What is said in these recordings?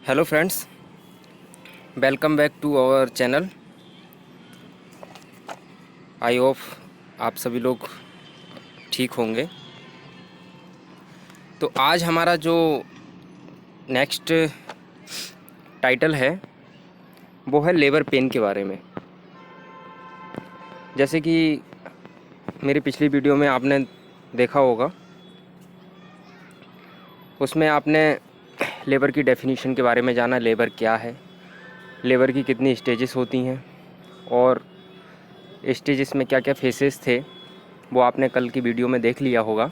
Hello friends, welcome back to our channel. I hope आप सभी लोग ठीक होंगे। तो आज हमारा जो नेक्स्ट टाइटल है वो है लेबर पेन के बारे में। जैसे कि मेरी पिछली वीडियो में आपने देखा होगा, उसमें आपने लेबर की डेफिनेशन के बारे में जाना, लेबर क्या है, लेबर की कितनी स्टेजेस होती हैं और स्टेजेस में क्या क्या फेसेस थे वो आपने कल की वीडियो में देख लिया होगा।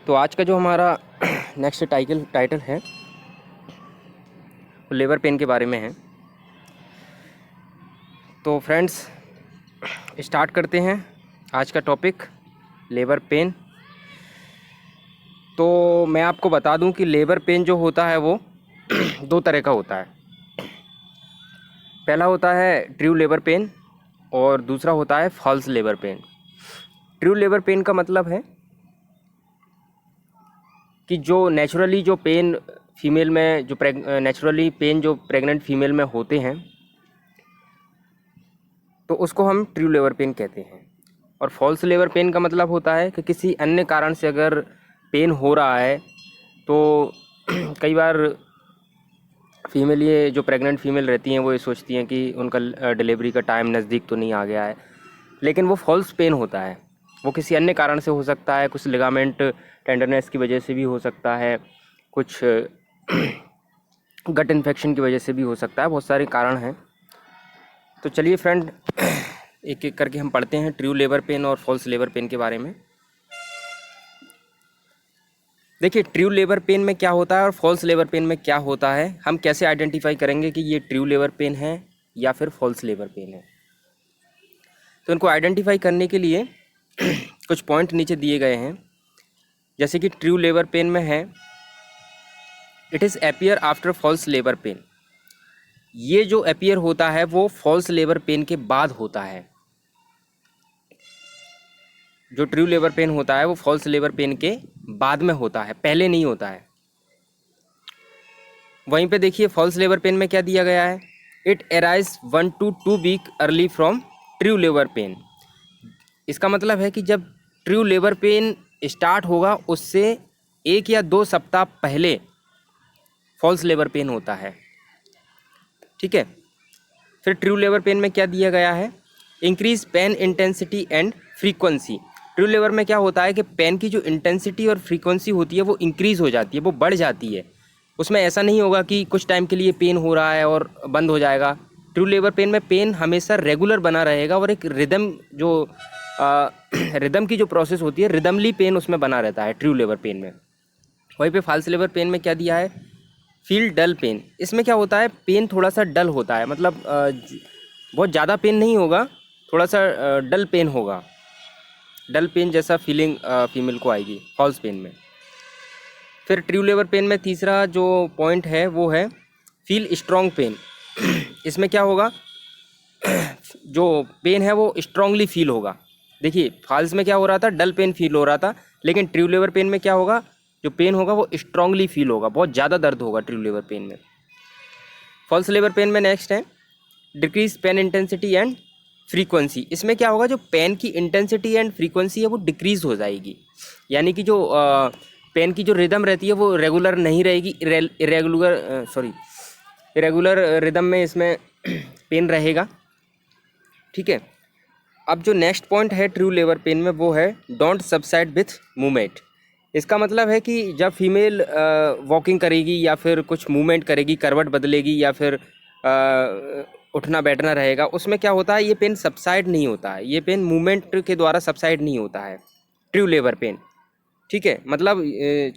तो आज का जो हमारा नेक्स्ट टाइटल है वो लेबर पेन के बारे में है। तो फ्रेंड्स, स्टार्ट करते हैं आज का टॉपिक, लेबर पेन। तो मैं आपको बता दूं कि लेबर पेन जो होता है वो दो तरह का होता है। पहला होता है ट्रू लेबर पेन और दूसरा होता है false labour pain. True labour pain का मतलब है कि जो नेचुरली जो पेन फीमेल में जो नेचुरली पेन जो प्रेग्नेंट फीमेल में होते हैं तो उसको हम ट्रू लेबर पेन कहते हैं। और फॉल्स लेबर पेन का मतलब होता है कि किसी अन्य कारण से अगर पेन हो रहा है तो कई बार फीमेल, ये जो प्रेग्नेंट फीमेल रहती हैं वो ये सोचती हैं कि उनका डिलीवरी का टाइम नज़दीक तो नहीं आ गया है, लेकिन वो फॉल्स पेन होता है। वो किसी अन्य कारण से हो सकता है, कुछ लिगामेंट टेंडरनेस की वजह से भी हो सकता है, कुछ गट इन्फेक्शन की वजह से भी हो सकता है, बहुत सारे कारण हैं। तो चलिए फ्रेंड, एक एक करके हम पढ़ते हैं ट्रू लेबर पेन और फॉल्स लेबर पेन के बारे में। देखिए, ट्रू लेबर पेन में क्या होता है और फॉल्स लेबर पेन में क्या होता है, हम कैसे आइडेंटिफाई करेंगे कि ये ट्रू लेबर पेन है या फिर फॉल्स लेबर पेन है। तो इनको आइडेंटिफाई करने के लिए कुछ पॉइंट नीचे दिए गए हैं। जैसे कि ट्रू लेबर पेन में है, it is appear after false labour pain. ये जो अपीयर होता है वो फॉल्स लेबर पेन के बाद होता है। जो ट्रू लेबर पेन होता है वो फॉल्स लेबर पेन के बाद में होता है, पहले नहीं होता है। वहीं पे देखिए फॉल्स लेबर पेन में क्या दिया गया है, it arise 1 to 2 week early from true labour pain. इसका मतलब है कि जब ट्रू लेबर पेन स्टार्ट होगा उससे 1 या 2 सप्ताह पहले फॉल्स लेबर पेन होता है। ठीक है। फिर ट्रू लेबर पेन में क्या दिया गया है, increase pain intensity and frequency. True labour में क्या होता है कि पेन की जो इंटेंसिटी और फ्रीक्वेंसी होती है वो इंक्रीज़ हो जाती है, वो बढ़ जाती है। उसमें ऐसा नहीं होगा कि कुछ टाइम के लिए पेन हो रहा है और बंद हो जाएगा। ट्रू लेबर पेन में पेन हमेशा रेगुलर बना रहेगा और एक रिदम जो रिदम की जो प्रोसेस होती है, रिदमली पेन उसमें बना रहता है ट्रू लेबर पेन में। वहीं पे फॉल्स लेबर पेन में क्या दिया है, फील डल पेन। इसमें क्या होता है, पेन थोड़ा सा डल होता है, मतलब बहुत ज़्यादा पेन नहीं होगा, थोड़ा सा डल पेन होगा। डल पेन जैसा फीलिंग फीमेल को आएगी फॉल्स पेन में। फिर ट्रू लेबर पेन में तीसरा जो पॉइंट है वो है फील स्ट्रॉन्ग पेन। इसमें क्या होगा, जो पेन है वो स्ट्रांगली फील होगा। देखिए फॉल्स में क्या हो रहा था, डल पेन फील हो रहा था, लेकिन ट्रू लेबर पेन में क्या होगा, जो पेन होगा वो स्ट्रांगली फील होगा, बहुत ज़्यादा दर्द होगा ट्रू लेबर पेन में। फॉल्स लेबर पेन में नेक्स्ट है decrease pain intensity and frequency. इसमें क्या होगा, जो पेन की इंटेंसिटी एंड फ्रीक्वेंसी है वो डिक्रीज हो जाएगी, यानी कि जो पेन की जो रिदम रहती है वो रेगुलर नहीं रहेगी, इरेगुलर रिदम में इसमें पेन रहेगा। ठीक है। अब जो नेक्स्ट पॉइंट है ट्रू लेबर पेन में वो है डोंट सबसाइड विथ मूवमेंट। इसका मतलब है कि जब फीमेल वॉकिंग करेगी या फिर कुछ मूवमेंट करेगी, करवट बदलेगी या फिर उठना बैठना रहेगा, उसमें क्या होता है, ये पेन सबसाइड नहीं होता है, ये पेन मूवमेंट के द्वारा सबसाइड नहीं होता है ट्रू लेबर पेन। ठीक है। मतलब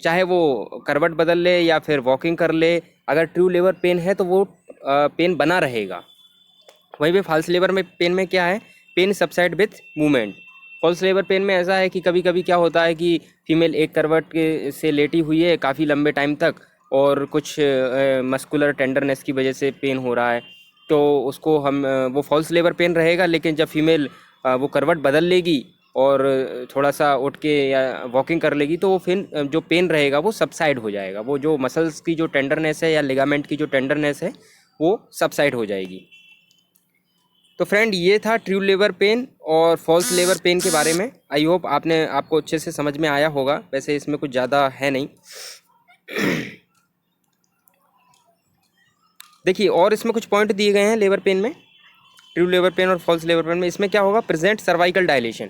चाहे वो करवट बदल ले या फिर वॉकिंग कर ले, अगर ट्रू लेबर पेन है तो वो पेन बना रहेगा। वहीं पे फॉल्स लेबर में पेन में क्या है, pain subside with movement. False labour pain में ऐसा है कि कभी कभी क्या होता है कि फीमेल एक करवट के से लेटी हुई है काफ़ी लंबे टाइम तक और कुछ मस्कुलर टेंडरनेस की वजह से पेन हो रहा है, तो उसको हम वो फॉल्स लेबर पेन रहेगा। लेकिन जब फीमेल वो करवट बदल लेगी और थोड़ा सा उठ के या वॉकिंग कर लेगी तो वो फिर जो पेन रहेगा वो सबसाइड हो जाएगा, वो जो मसल्स की जो टेंडरनेस है या लिगामेंट की जो टेंडरनेस है वो सबसाइड हो जाएगी। तो फ्रेंड ये था ट्रू लेबर पेन और फॉल्स लेबर पेन के बारे में। आई होप आपको अच्छे से समझ में आया होगा। वैसे इसमें कुछ ज़्यादा है नहीं। देखिए और इसमें कुछ पॉइंट दिए गए हैं लेबर पेन में, ट्रू लेबर पेन और फॉल्स लेबर पेन में। इसमें क्या होगा, प्रेजेंट सर्वाइकल डायलेशन।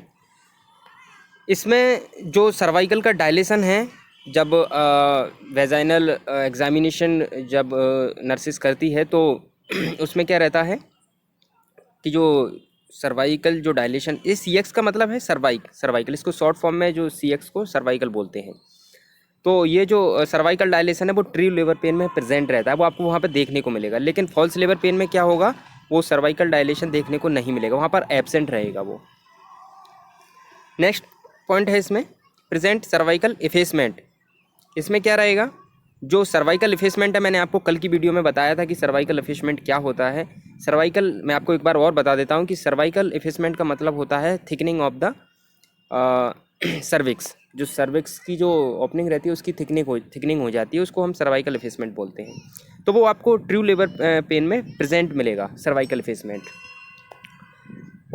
इसमें जो सर्वाइकल का डायलेशन है, जब वेजाइनल एग्जामिनेशन जब नर्सिस करती है तो उसमें क्या रहता है कि जो सर्वाइकल जो डायलेशन, इस CX का मतलब है सर्वाइकल, इसको शॉर्ट फॉर्म में जो CX को सर्वाइकल बोलते हैं। तो ये जो सर्वाइकल डायलेशन है वो ट्रू लेबर पेन में प्रेजेंट रहता है, वो आपको वहाँ पे देखने को मिलेगा। लेकिन फॉल्स लेबर पेन में क्या होगा, वो सर्वाइकल डायलेशन देखने को नहीं मिलेगा, वहाँ पर एब्सेंट रहेगा वो। नेक्स्ट पॉइंट है इसमें प्रेजेंट सर्वाइकल इफेसमेंट। इसमें क्या रहेगा, जो सर्वाइकल इफेसमेंट है, मैंने आपको कल की वीडियो में बताया था कि सर्वाइकल इफेसमेंट क्या होता है। सर्वाइकल मैं आपको एक बार और बता देता हूँ कि सर्वाइकल इफेसमेंट का मतलब होता है थिकनिंग ऑफ द सर्विक्स। जो सर्विक्स की जो ओपनिंग रहती है उसकी थिकनिंग हो जाती है, उसको हम सर्वाइकल इफेसमेंट बोलते हैं। तो वो आपको ट्रू लेबर पेन में प्रेजेंट मिलेगा सर्वाइकल इफेसमेंट।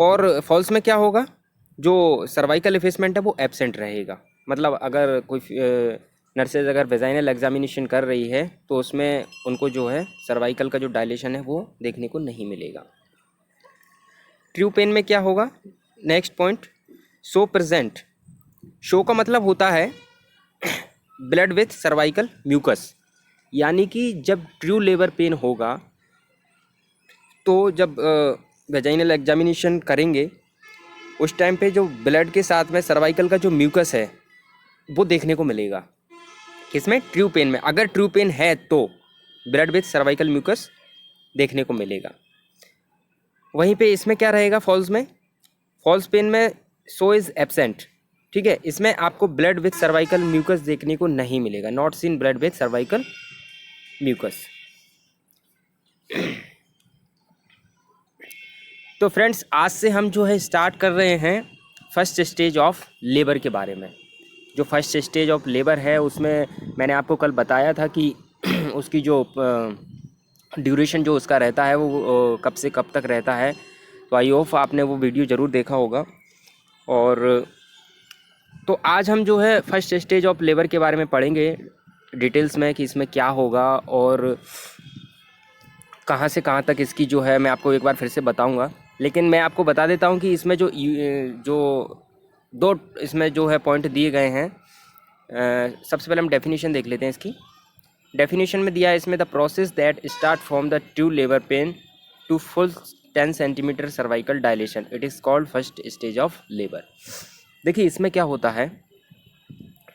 और फॉल्स में क्या होगा, जो सर्वाइकल इफेसमेंट है वो एब्सेंट रहेगा। मतलब अगर कोई नर्सेज अगर वेजाइनल एग्जामिनेशन कर रही है तो उसमें उनको जो है सर्वाइकल का जो डायलेशन है वो देखने को नहीं मिलेगा। ट्रू पेन में क्या होगा, next point, show present. Show का मतलब होता है ब्लड विथ सर्वाइकल म्यूकस। यानी कि जब ट्रू लेबर पेन होगा तो जब वेजाइनल एग्जामिनेशन करेंगे उस टाइम पे जो ब्लड के साथ में सर्वाइकल का जो म्यूकस है वो देखने को मिलेगा। किसमें, ट्रू पेन में। अगर ट्रू पेन है तो ब्लड विथ सर्वाइकल म्यूकस देखने को मिलेगा। वहीं पे इसमें क्या रहेगा, फॉल्स में, फॉल्स पेन में शो इज एब्सेंट। ठीक है, इसमें आपको ब्लड विथ सर्वाइकल म्यूकस देखने को नहीं मिलेगा, not seen blood with cervical mucus. तो फ्रेंड्स आज से हम जो है स्टार्ट कर रहे हैं फर्स्ट स्टेज ऑफ लेबर के बारे में। जो फर्स्ट स्टेज ऑफ लेबर है उसमें मैंने आपको कल बताया था कि उसकी जो ड्यूरेशन जो उसका रहता है वो कब से कब तक रहता है। तो आई होप आपने वो वीडियो ज़रूर देखा होगा। और तो आज हम जो है फर्स्ट स्टेज ऑफ लेबर के बारे में पढ़ेंगे डिटेल्स में कि इसमें क्या होगा और कहाँ से कहाँ तक इसकी जो है मैं आपको एक बार फिर से बताऊंगा। लेकिन मैं आपको बता देता हूँ कि इसमें जो दो इसमें जो है पॉइंट दिए गए हैं। सबसे पहले हम डेफिनेशन देख लेते हैं इसकी। डेफिनेशन में दिया है इसमें, the process that start from the true labour pain to full 10 centimetre cervical dilation, it is called first stage of labour. देखिए इसमें क्या होता है,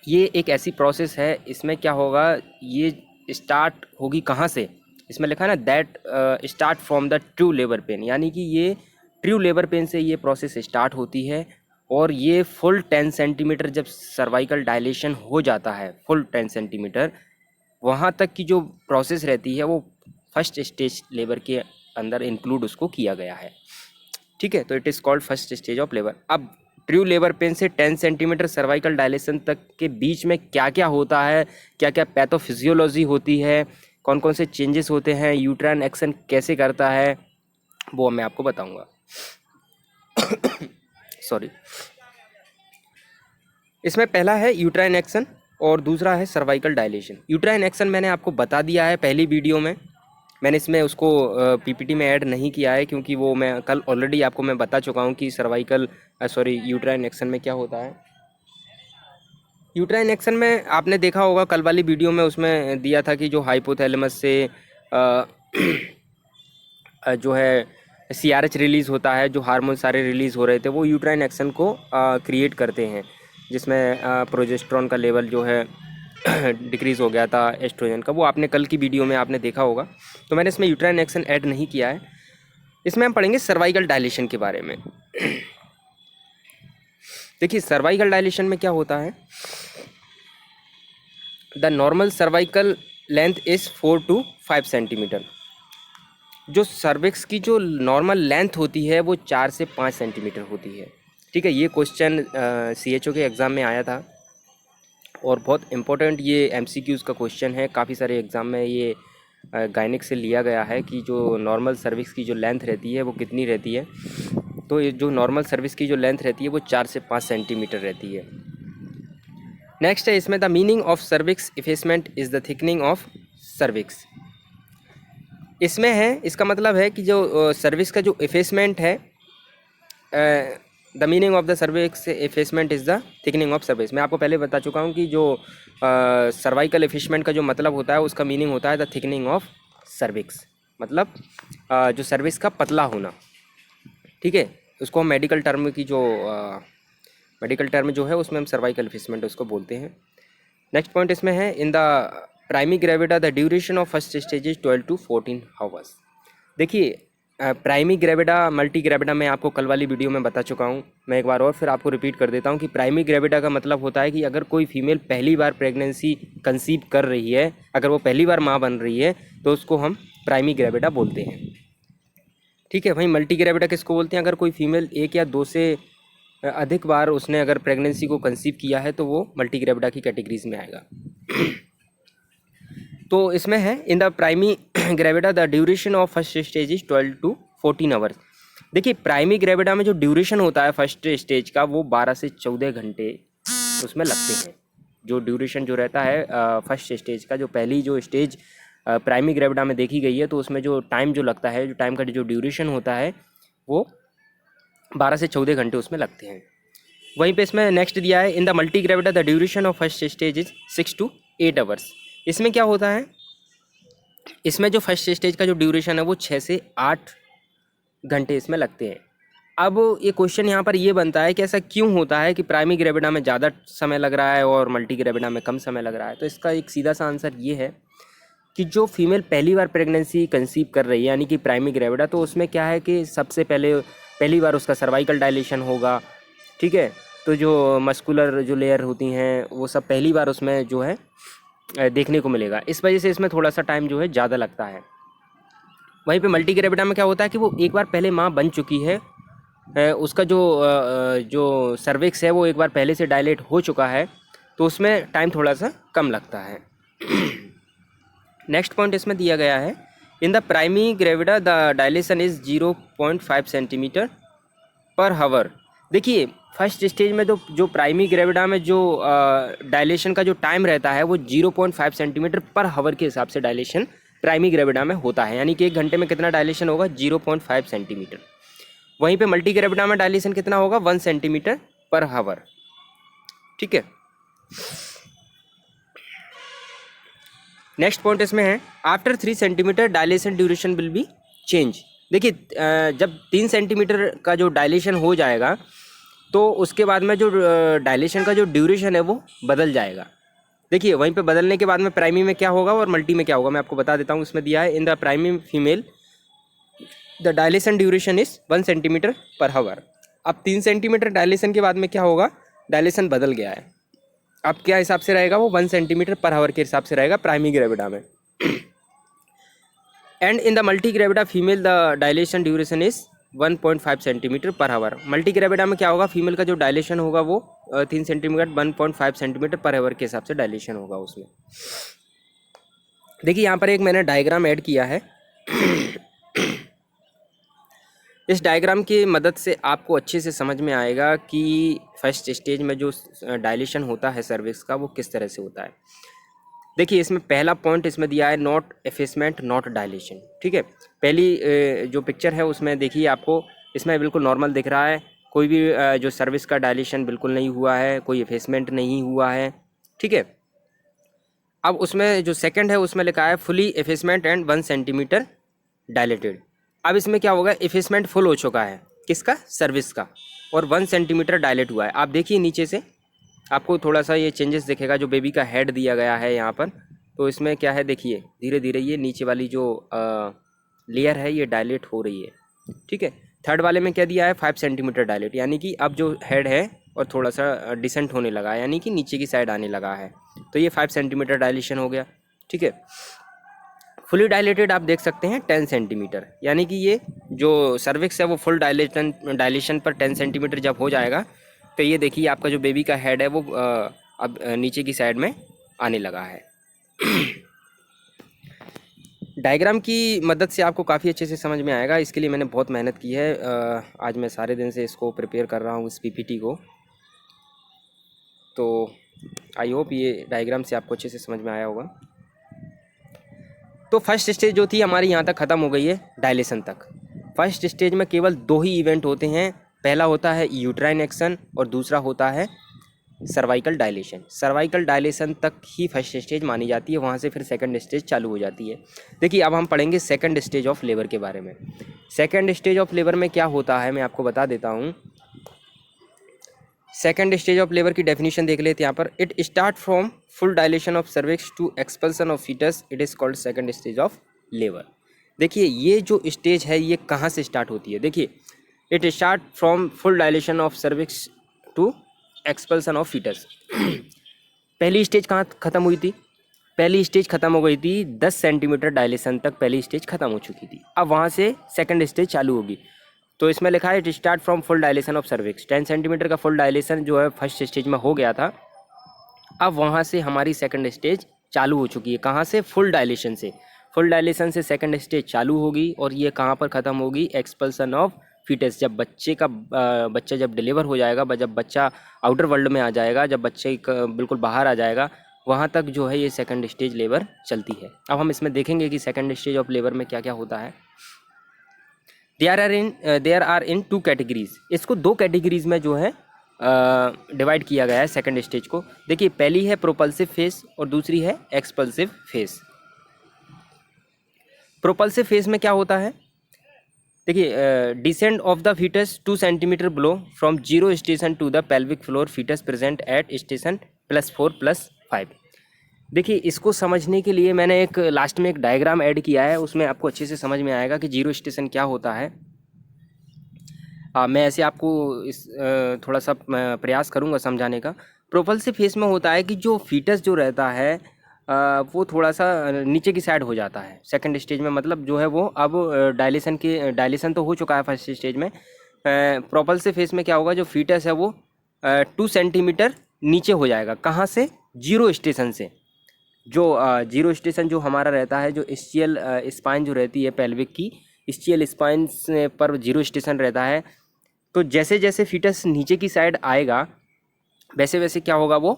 ये एक ऐसी प्रोसेस है, इसमें क्या होगा, ये स्टार्ट होगी कहाँ से, इसमें लिखा है ना that start from the true labour pen, यानी कि ये ट्रू लेबर पेन से ये प्रोसेस स्टार्ट होती है। और ये फुल 10 सेंटीमीटर जब सर्वाइकल डायलेशन हो जाता है, फुल 10 सेंटीमीटर, वहाँ तक की जो प्रोसेस रहती है वो फर्स्ट स्टेज लेबर के अंदर इंक्लूड उसको किया गया है। ठीक है, तो it is called first stage of labour. अब ट्रू लेबर पेन से 10 सेंटीमीटर सर्वाइकल डायलेशन तक के बीच में क्या क्या होता है, क्या क्या पैथोफिजियोलॉजी होती है, कौन कौन से चेंजेस होते हैं, यूट्राइन एक्शन कैसे करता है, वो मैं आपको बताऊंगा। सॉरी। इसमें पहला है यूट्राइन एक्शन और दूसरा है सर्वाइकल डायलेशन। यूट्राइन एक्शन मैंने आपको बता दिया है पहली वीडियो में, मैंने इसमें उसको पीपीटी में ऐड नहीं किया है क्योंकि वो मैं कल ऑलरेडी आपको मैं बता चुका हूँ कि यूट्राइन एक्शन में क्या होता है। यूट्राइन एक्शन में आपने देखा होगा कल वाली वीडियो में, उसमें दिया था कि जो हाइपोथैलेमस से जो है CRH रिलीज़ होता है, जो हार्मोन सारे रिलीज़ हो रहे थे वो यूट्राइन एक्शन को क्रिएट करते हैं, जिसमें प्रोजेस्टेरॉन का लेवल जो है डिक्रीज़ हो गया था, एस्ट्रोजन का, वो आपने कल की वीडियो में आपने देखा होगा। तो मैंने इसमें यूट्राइन एक्शन ऐड नहीं किया है। इसमें हम पढ़ेंगे सर्वाइकल डायलेशन के बारे में। देखिए सर्वाइकल डायलेशन में क्या होता है, the normal cervical length is 4 to 5 centimetre. जो सर्विक्स की जो नॉर्मल लेंथ होती है वो 4 से 5 सेंटीमीटर होती है। ठीक है, ये क्वेश्चन CHO के एग्ज़ाम में आया था और बहुत इम्पोर्टेंट ये MCQs का क्वेश्चन है। काफ़ी सारे एग्ज़ाम में ये गायनिक से लिया गया है कि जो नॉर्मल सर्विक्स की जो लेंथ रहती है वो कितनी रहती है। तो ये जो नॉर्मल सर्विक्स की जो लेंथ रहती है वो 4 से 5 सेंटीमीटर रहती है। नेक्स्ट है इसमें, the meaning of cervix effacement is the thickening of cervix. इसमें है, इसका मतलब है कि जो सर्विक्स का जो इफेसमेंट है, the meaning of the cervix effacement is the thickening of cervix. मैं आपको पहले बता चुका हूँ कि जो सर्वाइकल इफेसमेंट का जो मतलब होता है उसका मीनिंग होता है द थिकनिंग ऑफ सर्विक्स, मतलब जो सर्विक्स का पतला होना। ठीक है, उसको हम मेडिकल टर्म की जो मेडिकल टर्म जो है उसमें हम सर्वाइकल इफेसमेंट उसको बोलते हैं। नेक्स्ट पॉइंट इसमें है, in the primary gravida the duration of first stage is 12 to 14 hours. देखिए, प्राइमरी ग्रेविटा मल्टी ग्रेविटा मैं आपको कल वाली वीडियो में बता चुका हूँ। मैं एक बार और फिर आपको रिपीट कर देता हूँ कि प्राइमरी ग्रेविटा का मतलब होता है कि अगर कोई फीमेल पहली बार प्रेगनेंसी कंसीव कर रही है, अगर वो पहली बार माँ बन रही है तो उसको हम प्राइमरी ग्रेविटा बोलते हैं। ठीक है, वहीं मल्टी ग्रेविटा किसको बोलते हैं? अगर कोई फीमेल 1 या 2 से अधिक बार उसने अगर प्रेगनेंसी को कंसीव किया है तो वो मल्टी ग्रेविटा की कैटेगरीज में आएगा। तो इसमें है, in the primary gravida the duration of first stage is 12 to 14 hours. देखिए, प्राइमरी ग्रेविटा में जो ड्यूरेशन होता है फर्स्ट स्टेज का वो 12 से 14 घंटे उसमें लगते हैं। जो ड्यूरेशन जो रहता है फर्स्ट स्टेज का, जो पहली जो स्टेज प्राइमरी ग्रेविटा में देखी गई है, तो उसमें जो टाइम जो लगता है, जो टाइम का जो ड्यूरेशन होता है वो 12 से 14 घंटे उसमें लगते हैं। वहीं पे इसमें नेक्स्ट दिया है, in the multi gravida the duration of first stage is 6 to 8 hours. इसमें क्या होता है, इसमें जो फर्स्ट स्टेज का जो ड्यूरेशन है वो 6 से 8 घंटे इसमें लगते हैं। अब ये क्वेश्चन यहाँ पर ये बनता है कि ऐसा क्यों होता है कि प्राइमरी ग्रेविटा में ज़्यादा समय लग रहा है और मल्टी ग्रेविटा में कम समय लग रहा है। तो इसका एक सीधा सा आंसर ये है कि जो फीमेल पहली बार प्रेगनेंसी कंसीव कर रही है यानी कि प्राइमरी ग्रेविटा, तो उसमें क्या है कि सबसे पहली बार उसका सर्वाइकल डायलेशन होगा। ठीक है, तो जो मस्कुलर जो लेयर होती हैं वो सब पहली बार उसमें जो है देखने को मिलेगा। इस वजह से इसमें थोड़ा सा टाइम जो है ज़्यादा लगता है। वहीं पे मल्टी ग्रेविटा में क्या होता है कि वो एक बार पहले माँ बन चुकी है, उसका जो सर्विक्स है वो एक बार पहले से डायलेट हो चुका है, तो उसमें टाइम थोड़ा सा कम लगता है। नेक्स्ट पॉइंट इसमें दिया गया है, in the primary gravida the dilation is 0.5 centimetre per hour. देखिए, फर्स्ट स्टेज में जो प्राइमरी ग्रेविटा में जो डायलेशन का जो टाइम रहता है वो 0.5 सेंटीमीटर पर हावर के हिसाब से डायलेशन प्राइमरी ग्रेविटा में होता है, यानी कि 1 घंटे में कितना डायलेशन होगा? 0.5 सेंटीमीटर। वहीं पे मल्टी ग्रेविटा में डायलेशन कितना होगा? 1 सेंटीमीटर पर हावर। ठीक है, नेक्स्ट पॉइंट इसमें है, after 3 centimetre dilation duration will be change. देखिए, जब 3 सेंटीमीटर का जो डायलेशन हो जाएगा तो उसके बाद में जो डायलेशन का जो ड्यूरेशन है वो बदल जाएगा। देखिए, वहीं पे बदलने के बाद में प्राइमरी में क्या होगा और मल्टी में क्या होगा मैं आपको बता देता हूँ। इसमें दिया है, in the primary female the dilation duration is 1 centimetre per हावर। अब 3 सेंटीमीटर डायलेशन के बाद में क्या होगा? डायलेशन बदल गया है, अब क्या हिसाब से रहेगा? वो 1 सेंटीमीटर पर हावर के हिसाब से रहेगा प्राइमरी ग्रेविटा में। And in the multi gravida female the dilation duration is 1.5 centimetre per hour. Multi ग्रेविटा में क्या होगा? फीमेल का जो डायलेशन होगा वो 3 सेंटीमीटर 1.5 सेंटीमीटर पर हावर के हिसाब से डायलेशन होगा उसमें। देखिए, यहाँ पर एक मैंने डायग्राम ऐड किया है। इस डायग्राम की मदद से आपको अच्छे से समझ में आएगा कि फर्स्ट स्टेज में जो डायलेशन होता है सर्विक्स का वो किस तरह से होता है। देखिए, इसमें पहला पॉइंट इसमें दिया है, नॉट एफेसमेंट नॉट डायलेशन। ठीक है, पहली जो पिक्चर है उसमें देखिए आपको इसमें बिल्कुल नॉर्मल दिख रहा है, कोई भी जो सर्विक्स का डायलेशन बिल्कुल नहीं हुआ है, कोई एफेसमेंट नहीं हुआ है। ठीक है, अब उसमें जो सेकंड है उसमें लिखा है फुली एफेसमेंट एंड 1 सेंटीमीटर डायलेटेड। अब इसमें क्या होगा? एफेसमेंट फुल हो चुका है, किसका? सर्विक्स का, और 1 सेंटीमीटर डायलेट हुआ है। आप देखिए नीचे से आपको थोड़ा सा ये चेंजेस दिखेगा, जो बेबी का हेड दिया गया है यहाँ पर, तो इसमें क्या है देखिए, धीरे धीरे ये नीचे वाली जो लेयर है ये डायलेट हो रही है। ठीक है, थर्ड वाले में क्या दिया है? 5 सेंटीमीटर डायलेट, यानी कि अब जो हेड है और थोड़ा सा डिसेंट होने लगा है, यानी कि नीचे की साइड आने लगा है, तो ये 5 सेंटीमीटर डायलेशन हो गया। ठीक है, फुली डायलेटेड आप देख सकते हैं 10 सेंटीमीटर, यानी कि ये जो सर्विक्स है वो फुल डायलेशन पर 10 सेंटीमीटर जब हो जाएगा तो ये देखिए आपका जो बेबी का हेड है वो अब नीचे की साइड में आने लगा है। डायग्राम की मदद से आपको काफ़ी अच्छे से समझ में आएगा, इसके लिए मैंने बहुत मेहनत की है। आज मैं सारे दिन से इसको प्रिपेयर कर रहा हूँ इस पीपीटी को, तो आई होप ये डायग्राम से आपको अच्छे से समझ में आया होगा। तो फर्स्ट स्टेज जो थी हमारी यहाँ तक ख़त्म हो गई है डायलेशन तक। फर्स्ट स्टेज में केवल 2 ही इवेंट होते हैं, पहला होता है यूट्राइन एक्शन और दूसरा होता है सर्वाइकल डायलेशन। सर्वाइकल डायलेशन तक ही फर्स्ट स्टेज मानी जाती है, वहाँ से फिर सेकंड स्टेज चालू हो जाती है। देखिए अब हम पढ़ेंगे सेकंड स्टेज ऑफ लेबर के बारे में। सेकंड स्टेज ऑफ लेबर में क्या होता है मैं आपको बता देता हूँ। सेकंड स्टेज ऑफ लेबर की डेफिनेशन देख लेते हैं यहाँ पर। It start from full dilation of cervix to expulsion of foetus, it is called second stage of labour. देखिए ये जो स्टेज है ये कहाँ से स्टार्ट होती है। देखिए it start from full dilation of cervix to expulsion of foetus. पहली स्टेज कहाँ ख़त्म हुई थी? पहली स्टेज ख़त्म हो गई थी 10 सेंटीमीटर डायलेशन तक पहली स्टेज ख़त्म हो चुकी थी। अब वहाँ से सेकंड स्टेज चालू होगी। तो इसमें लिखा है it start from full dilation of cervix. 10 centimetre का फुल डायलेशन जो है फर्स्ट स्टेज में हो गया था, अब वहाँ से हमारी सेकंड स्टेज चालू हो चुकी है। कहाँ से? फुल डायलेशन से। फुल डायलेशन से सेकंड स्टेज चालू होगी और ये कहाँ पर ख़त्म होगी? Expulsion of foetus. जब बच्चा जब डिलीवर हो जाएगा, जब बच्चा आउटर वर्ल्ड में आ जाएगा, जब बच्चे बिल्कुल बाहर आ जाएगा, वहाँ तक जो है ये सेकंड स्टेज लेबर चलती है। अब हम इसमें देखेंगे कि सेकंड स्टेज ऑफ लेबर में क्या क्या होता है। There are in 2 categories. इसको 2 कैटेगरीज में जो है डिवाइड किया गया है सेकंड स्टेज को। देखिए पहली है प्रोपल्सिव फेज और दूसरी है एक्सपल्सिव फेज। प्रोपल्सिव फेज में क्या होता है? देखिए descend of the foetus 2 centimetre below from 0 station to the pelvic floor, foetus present at station +4 +5। देखिए इसको समझने के लिए मैंने एक लास्ट में एक डायग्राम ऐड किया है, उसमें आपको अच्छे से समझ में आएगा कि 0 स्टेशन क्या होता है। मैं ऐसे आपको थोड़ा सा प्रयास करूंगा समझाने का। प्रोपल्सिव फेज में होता है कि जो फीटस जो रहता है वो थोड़ा सा नीचे की साइड हो जाता है सेकंड स्टेज में। मतलब जो है वो अब डायलेशन तो हो चुका है फर्स्ट स्टेज में। प्रोपल्सिव फेज में क्या होगा? जो फीटस है वो 2 सेंटीमीटर नीचे हो जाएगा। कहाँ से? 0 स्टेशन से। जो 0 स्टेशन जो हमारा रहता है, जो स्चियल स्पाइन जो रहती है पेल्विक की, स्चियल स्पाइन पर 0 स्टेशन रहता है। तो जैसे जैसे फीटस नीचे की साइड आएगा वैसे वैसे क्या होगा? वो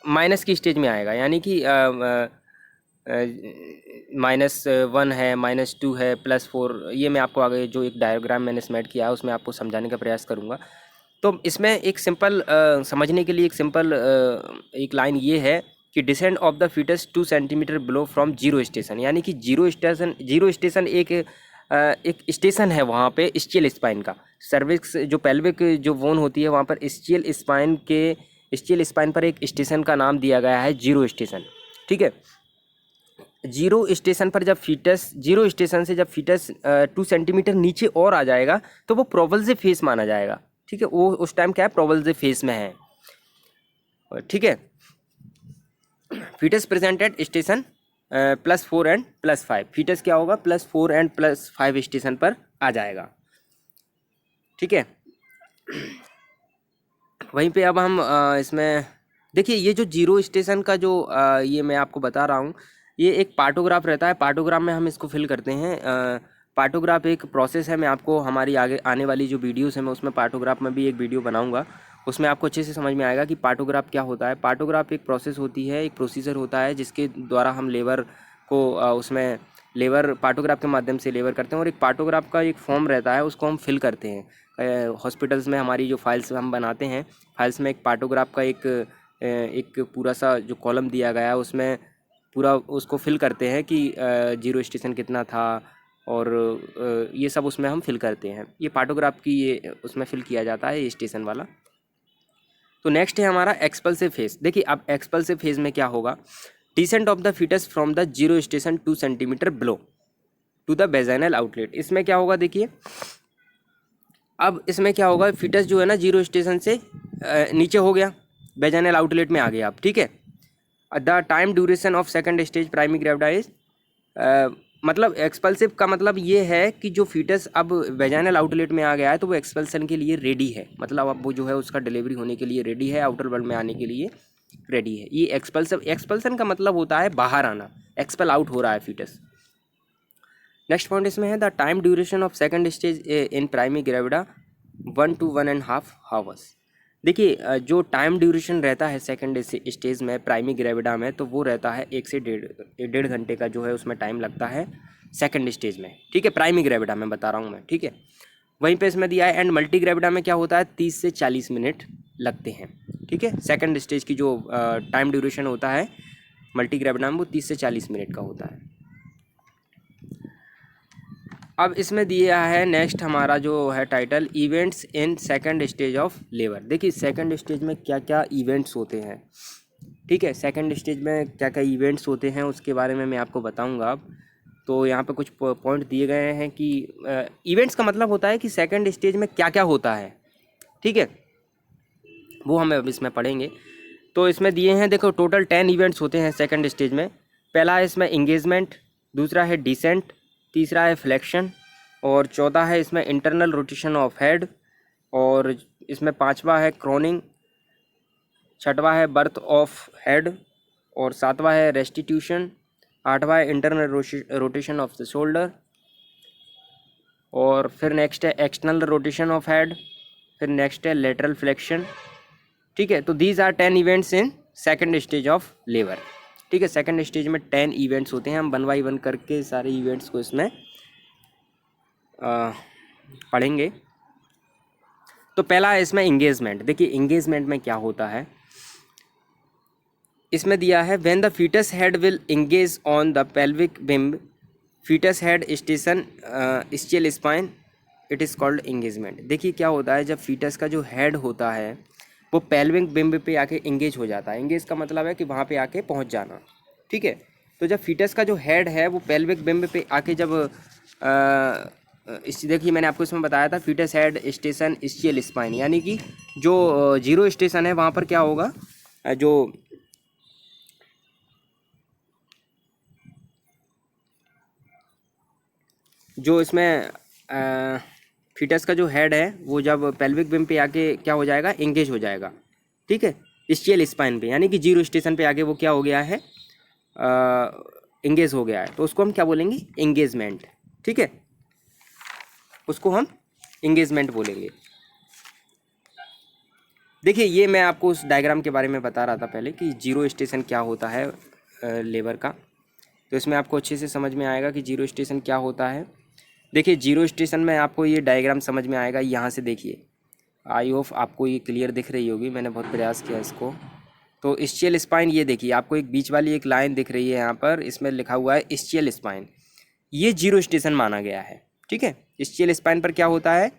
माइनस की स्टेज में आएगा, यानी कि -1 है, -2 है, +4। ये मैं आपको आगे जो एक डायग्राम मैंने स्मेट किया है उसमें आपको समझाने का प्रयास करूँगा। तो इसमें एक सिंपल समझने के लिए एक सिंपल एक लाइन ये है कि descend of the foetus 2 centimetre below from 0 station, यानी कि 0 स्टेशन एक स्टेशन है वहाँ पे स्चियल स्पाइन का। सर्विक्स जो पेल्विक जो वोन होती है वहाँ पर स्चियल स्पाइन पर एक स्टेशन का नाम दिया गया है 0 स्टेशन। ठीक है, 0 स्टेशन पर जब फीटस 0 स्टेशन से जब फीटस 2 सेंटीमीटर नीचे और आ जाएगा तो वो प्रोपल्सिव फेज माना जाएगा। ठीक है, वो उस टाइम क्या है? प्रोपल्सिव फेज में है। ठीक है, foetus presented station +4 and +5। Foetus क्या होगा? +4 एंड +5 स्टेशन पर आ जाएगा। ठीक है, वहीं पे अब हम इसमें देखिए ये जो 0 स्टेशन का जो ये मैं आपको बता रहा हूँ, ये एक पार्टोग्राफ रहता है। पार्टोग्राफ में हम इसको फिल करते हैं। पार्टोग्राफ एक प्रोसेस है। मैं आपको हमारी आगे आने वाली जो वीडियोस है मैं उसमें पार्टोग्राफ में भी एक वीडियो बनाऊंगा, उसमें आपको अच्छे से समझ में आएगा कि पार्टोग्राफ क्या होता है। पार्टोग्राफ एक प्रोसेस होती है, एक प्रोसीजर होता है जिसके द्वारा हम लेबर को उसमें लेबर पार्टोग्राफ के माध्यम से लेबर करते हैं। और एक पार्टोग्राफ का एक फॉर्म रहता है, उसको हम फिल करते हैं। हॉस्पिटल्स में हमारी जो फाइल्स हम बनाते हैं, फाइल्स में एक पार्टोग्राफ का एक पूरा सा जो कॉलम दिया गया है उसमें पूरा उसको फिल करते हैं कि 0 स्टेशन कितना था और ये सब उसमें हम फिल करते हैं। ये पार्टोग्राफ की ये उसमें फिल किया जाता है, ये स्टेशन वाला। तो नेक्स्ट है हमारा एक्सपल्सिव फेज। देखिए अब एक्सपल्सिव फेज में क्या होगा? Descent of the foetus from the 0 station 2 centimetre below to the vaginal outlet. इसमें क्या होगा? देखिए अब इसमें क्या होगा? फीटस जो है ना 0 स्टेशन से नीचे हो गया, वेजाइनल आउटलेट में आ गया आप। ठीक है, the time duration of second stage primary gravida is मतलब एक्सपल्सिव का मतलब ये है कि जो फीटस अब वेजाइनल आउटलेट में आ गया है तो वो एक्सपल्सन के लिए रेडी है, मतलब अब वो जो है उसका डिलीवरी होने के लिए रेडी है, आउटर वर्ल्ड में आने के लिए रेडी है। ये एक्सपल्सिव, एक्सपल्सन का मतलब होता है बाहर आना, एक्सपेल आउट हो रहा है फीटस। नेक्स्ट पॉइंट इसमें है the time duration of second stage in primary gravida 1 to 1.5 hours. देखिए जो टाइम ड्यूरेशन रहता है सेकंड स्टेज में प्राइमरी ग्रेविडा में, तो वो रहता है 1 से 1.5 घंटे का जो है उसमें टाइम लगता है सेकंड स्टेज में, ठीक है, प्राइमरी ग्रेविडा में बता रहा हूँ मैं, ठीक है। वहीं पे इसमें दिया है एंड मल्टी ग्रेविडा में क्या होता है 30 से 40 मिनट लगते हैं, ठीक है। सेकंड स्टेज की जो टाइम ड्यूरेशन होता है मल्टी ग्रेविडा में वो 30 से 40 मिनट का होता है। अब इसमें दिया है नेक्स्ट हमारा जो है title events in second stage of labour. देखिए सेकंड स्टेज में क्या क्या इवेंट्स होते हैं, ठीक है, सेकंड स्टेज में क्या क्या इवेंट्स होते हैं उसके बारे में मैं आपको बताऊंगा अब। तो यहाँ पे कुछ पॉइंट दिए गए हैं कि इवेंट्स का मतलब होता है कि सेकंड स्टेज में क्या क्या होता है, ठीक है, वो हम अब इसमें पढ़ेंगे। तो इसमें दिए हैं, देखो टोटल 10 इवेंट्स होते हैं सेकंड स्टेज में। पहला है इसमें इंगेजमेंट, दूसरा है डिसेंट, तीसरा है फ्लेक्शन, और चौथा है इसमें इंटरनल रोटेशन ऑफ हेड, और इसमें पांचवा है क्रोनिंग, छठवा है बर्थ ऑफ हेड, और सातवां है रेस्टिट्यूशन, आठवां है internal rotation of the shoulder, और फिर नेक्स्ट है एक्सटर्नल रोटेशन ऑफ हेड, फिर नेक्स्ट है लेटरल फ्लेक्शन, ठीक है। तो these are 10 events in second stage of labour, ठीक है। सेकंड स्टेज में 10 इवेंट्स होते हैं, हम 1 बाई 1 करके सारे इवेंट्स को इसमें पढ़ेंगे। तो पहला है इसमें इंगेजमेंट। देखिए इंगेजमेंट में क्या होता है, इसमें दिया है when the foetus head will engage on the pelvic बिम्ब foetus head station ischial spine, it is called engagement. देखिए क्या होता है, जब फीटस का जो हेड होता है वो पेल्विक बिम्ब पे आके इंगेज हो जाता है। इंगेज का मतलब है कि वहाँ पे आके पहुँच जाना, ठीक है। तो जब फीटस का जो हेड है वो पेल्विक बिम्ब पे आके जब देखिए मैंने आपको इसमें बताया था foetus head station ischial spine, यानी कि जो जीरो स्टेशन है वहाँ पर क्या होगा, जो इसमें फीटस का जो हेड है वो जब पेल्विक बिम्ब पे आके क्या हो जाएगा, इंगेज हो जाएगा, ठीक है, स्टियल स्पाइन पे, यानी कि जीरो स्टेशन पे आके वो क्या हो गया है, इंगेज हो गया है। तो उसको हम क्या बोलेंगे, इंगेजमेंट, ठीक है, उसको हम इंगेजमेंट बोलेंगे। देखिए ये मैं आपको उस डायग्राम के बारे में बता रहा था पहले कि जीरो स्टेशन क्या होता है लेबर का, तो इसमें आपको अच्छे से समझ में आएगा कि जीरो स्टेशन क्या होता है। देखिए जीरो स्टेशन में आपको ये डायग्राम समझ में आएगा, यहाँ से देखिए, आई होप आपको ये क्लियर दिख रही होगी, मैंने बहुत प्रयास किया इसको। तो स्टियल स्पाइन, ये देखिए आपको एक बीच वाली एक लाइन दिख रही है यहाँ पर, इसमें लिखा हुआ है स्टियल स्पाइन, ये जीरो स्टेशन माना गया है, ठीक है। स्टियल स्पाइन पर क्या होता है,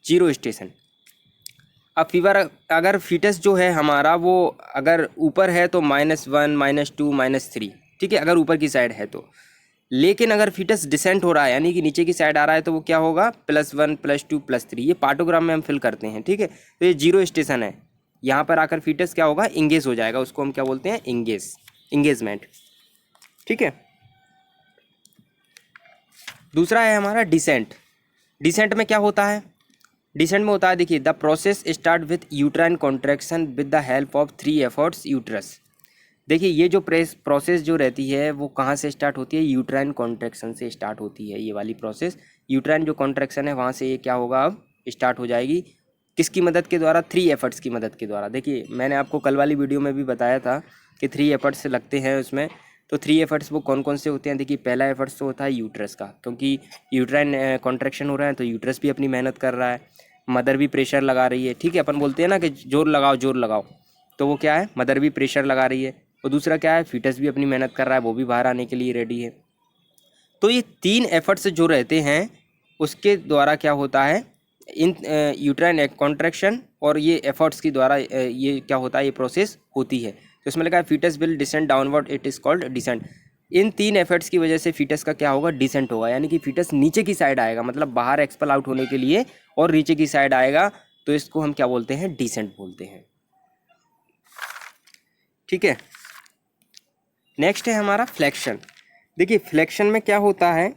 जीरो स्टेशन। अब फीवर अगर फीटस जो है हमारा वो अगर ऊपर है तो -1 -2 -3, ठीक है, अगर ऊपर की साइड है तो। लेकिन अगर फीटस डिसेंट हो रहा है यानी कि नीचे की साइड आ रहा है तो वो क्या होगा, +1 +2 +3, ये पार्टोग्राम में हम फिल करते हैं, ठीक है। तो ये जीरो स्टेशन है, यहाँ पर आकर फीटस क्या होगा, इंगेज हो जाएगा, उसको हम क्या बोलते हैं, इंगेजमेंट, ठीक है। दूसरा है हमारा डिसेंट। डिसेंट में क्या होता है, डिसेंट में होता है, देखिए the process start with uterine contraction with the help of 3 efforts uterus. देखिए ये जो प्रोसेस जो रहती है वो कहाँ से स्टार्ट होती है, यूट्राइन कॉन्ट्रैक्शन से स्टार्ट होती है। ये वाली प्रोसेस यूट्राइन जो कॉन्ट्रैक्शन है वहाँ से ये क्या होगा, अब स्टार्ट हो जाएगी, किसकी मदद के द्वारा, 3 एफर्ट्स की मदद के द्वारा। देखिए मैंने आपको कल वाली वीडियो में भी बताया था कि 3 एफर्ट्स लगते हैं उसमें। तो 3 एफर्ट्स वो कौन कौन से होते हैं, देखिए पहला एफर्ट्स तो होता है यूट्रस का, क्योंकि यूट्राइन कॉन्ट्रैक्शन हो रहा है तो यूट्रस भी अपनी मेहनत कर रहा है, मदर भी प्रेशर लगा रही है, ठीक है। अपन बोलते हैं ना कि जोर लगाओ जोर लगाओ, तो वो क्या है, मदर भी प्रेशर लगा रही है। और दूसरा क्या है, फीटस भी अपनी मेहनत कर रहा है, वो भी बाहर आने के लिए रेडी है। तो ये 3 एफर्ट्स जो रहते हैं उसके द्वारा क्या होता है, इन यूट्राइन कॉन्ट्रैक्शन और ये एफर्ट्स के द्वारा ये क्या होता है, ये प्रोसेस होती है। तो इसमें लिखा है foetus will descend downward, it is called descent. In 3 efforts की वजह से फीटस का क्या होगा, डिसेंट होगा, यानी कि फीटस नीचे की साइड आएगा, मतलब बाहर एक्सपेल आउट होने के लिए और नीचे की साइड आएगा, तो इसको हम क्या बोलते हैं, डिसेंट बोलते हैं, ठीक है। नेक्स्ट है हमारा फ्लेक्शन। देखिए फ्लेक्शन में क्या होता है,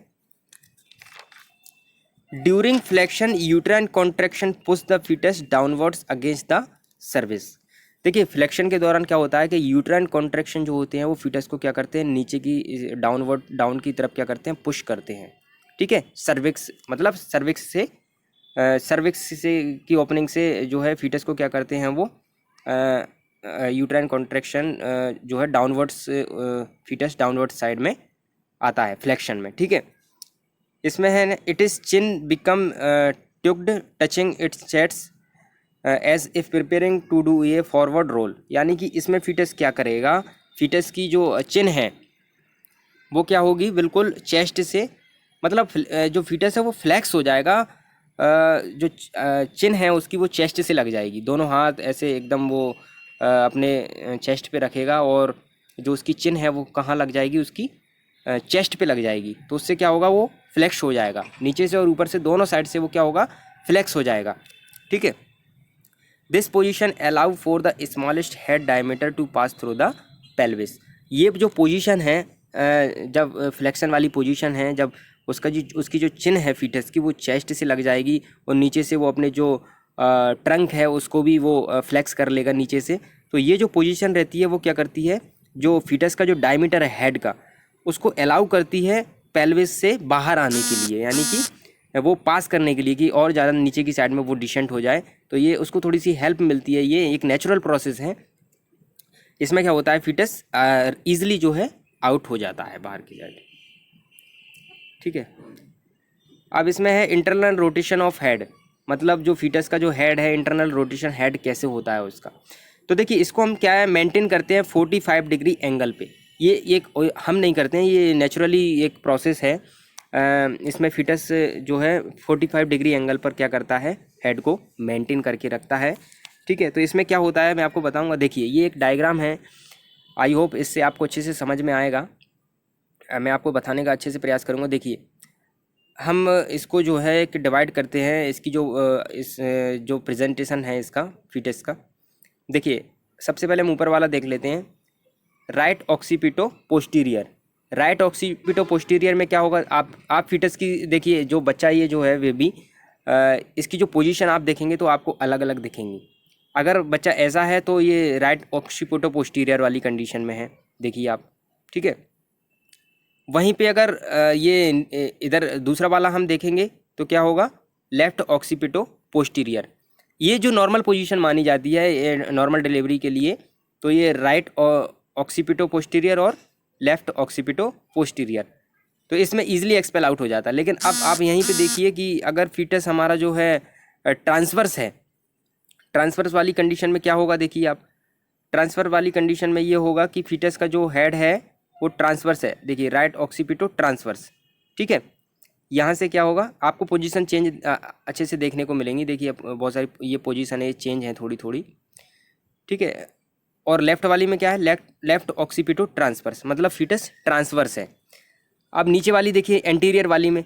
during flexion uterine contraction push the foetus downwards against the cervix. देखिए फ्लेक्शन के दौरान क्या होता है कि यूट्राइन कॉन्ट्रैक्शन जो होते हैं वो फीटस को क्या करते हैं, नीचे की डाउन की तरफ क्या करते हैं, पुश करते हैं। ठीक है, सर्विक्स मतलब सर्विक्स से की ओपनिंग से जो है फीटस को क्या करते हैं वो यूट्राइन कॉन्ट्रैक्शन जो है डाउनवर्ड्स, फीटस डाउनवर्ड साइड में आता है फ्लेक्शन में। ठीक है, इसमें है it is chin become tucked touching its chest as if preparing to do a forward roll. यानी कि इसमें फीटस क्या करेगा, फीटस की जो चिन है वो क्या होगी, बिल्कुल चेस्ट से, मतलब जो फीटस है वो फ्लैक्स हो जाएगा, जो चिन है उसकी वो चेस्ट से लग जाएगी। दोनों हाथ ऐसे एकदम वो अपने चेस्ट पे रखेगा और जो उसकी चिन है वो कहाँ लग जाएगी, उसकी चेस्ट पे लग जाएगी। तो उससे क्या होगा, वो फ्लैक्स हो जाएगा, नीचे से और ऊपर से दोनों साइड से वो क्या होगा, फ्लैक्स हो जाएगा। ठीक है, this position allow for the smallest head diameter to pass through the pelvis. ये जो पोजीशन है, जब फ्लेक्शन वाली पोजीशन है, जब उसकी जो चिन है फीटस की वो चेस्ट से लग जाएगी और नीचे से वो अपने जो ट्रंक है उसको भी वो फ्लेक्स कर लेगा नीचे से। तो ये जो पोजीशन रहती है वो क्या करती है, जो फीटस का जो डायमीटर है हेड का, उसको अलाउ करती है पेल्विस से बाहर आने के लिए, यानी कि वो पास करने के लिए कि और ज़्यादा नीचे की साइड में वो डिसेंट हो जाए। तो ये उसको थोड़ी सी हेल्प मिलती है, ये एक नेचुरल प्रोसेस है। इसमें क्या होता है, फीटस ईजिली जो है आउट हो जाता है बाहर की साइड। ठीक है, अब इसमें है इंटरनल रोटेशन ऑफ हेड, मतलब जो फीटस का जो हेड है, इंटरनल रोटेशन हेड कैसे होता है उसका। तो देखिए इसको हम क्या है मेंटेन करते हैं 45 डिग्री एंगल पे। ये एक हम नहीं करते हैं, ये नेचुरली एक प्रोसेस है। इसमें फीटस जो है 45 डिग्री एंगल पर क्या करता है, हेड को मेंटेन करके रखता है। ठीक है, तो इसमें क्या होता है मैं आपको बताऊंगा। देखिए ये एक डायग्राम है, आई होप इससे आपको अच्छे से समझ में आएगा। मैं आपको बताने का अच्छे से प्रयास करूँगा। देखिए हम इसको जो है एक डिवाइड करते हैं, इसकी जो प्रेजेंटेशन है इसका फीटस का। देखिए सबसे पहले हम ऊपर वाला देख लेते हैं, right occipito posterior. Right occipito posterior में क्या होगा, आप फीटस की देखिए, जो बच्चा ये जो है बेबी, इसकी जो पोजीशन आप देखेंगे तो आपको अलग अलग दिखेंगी। अगर बच्चा ऐसा है तो ये राइट ऑक्सीपिटो पोस्टीरियर वाली कंडीशन में है, देखिए आप। ठीक है, वहीं पे अगर ये इधर दूसरा वाला हम देखेंगे तो क्या होगा, लेफ्ट ऑक्सीपिटो पोस्टीरियर। ये जो नॉर्मल पोजीशन मानी जाती है नॉर्मल डिलीवरी के लिए, तो ये राइट ऑक्सीपिटो पोस्टीरियर और लेफ्ट ऑक्सीपिटो पोस्टीरियर। तो इसमें इजीली एक्सपेल आउट हो जाता है। लेकिन अब आप यहीं पे देखिए कि अगर फीटस हमारा जो है ट्रांसवर्स है, ट्रांसवर्स वाली कंडीशन में क्या होगा, देखिए आप, ट्रांसफर वाली कंडीशन में ये होगा कि फीटस का जो हेड है वो ट्रांसवर्स है। देखिए राइट ऑक्सीपिटो ट्रांसवर्स। ठीक है, यहाँ से क्या होगा, आपको पोजीशन चेंज अच्छे से देखने को मिलेंगी। देखिए बहुत सारी ये पोजीशन है, चेंज है थोड़ी थोड़ी। ठीक है, और लेफ्ट वाली में क्या है, लेफ्ट ऑक्सीपिटो ट्रांसवर्स, मतलब फीटस ट्रांसवर्स है। अब नीचे वाली देखिए एंटीरियर वाली में,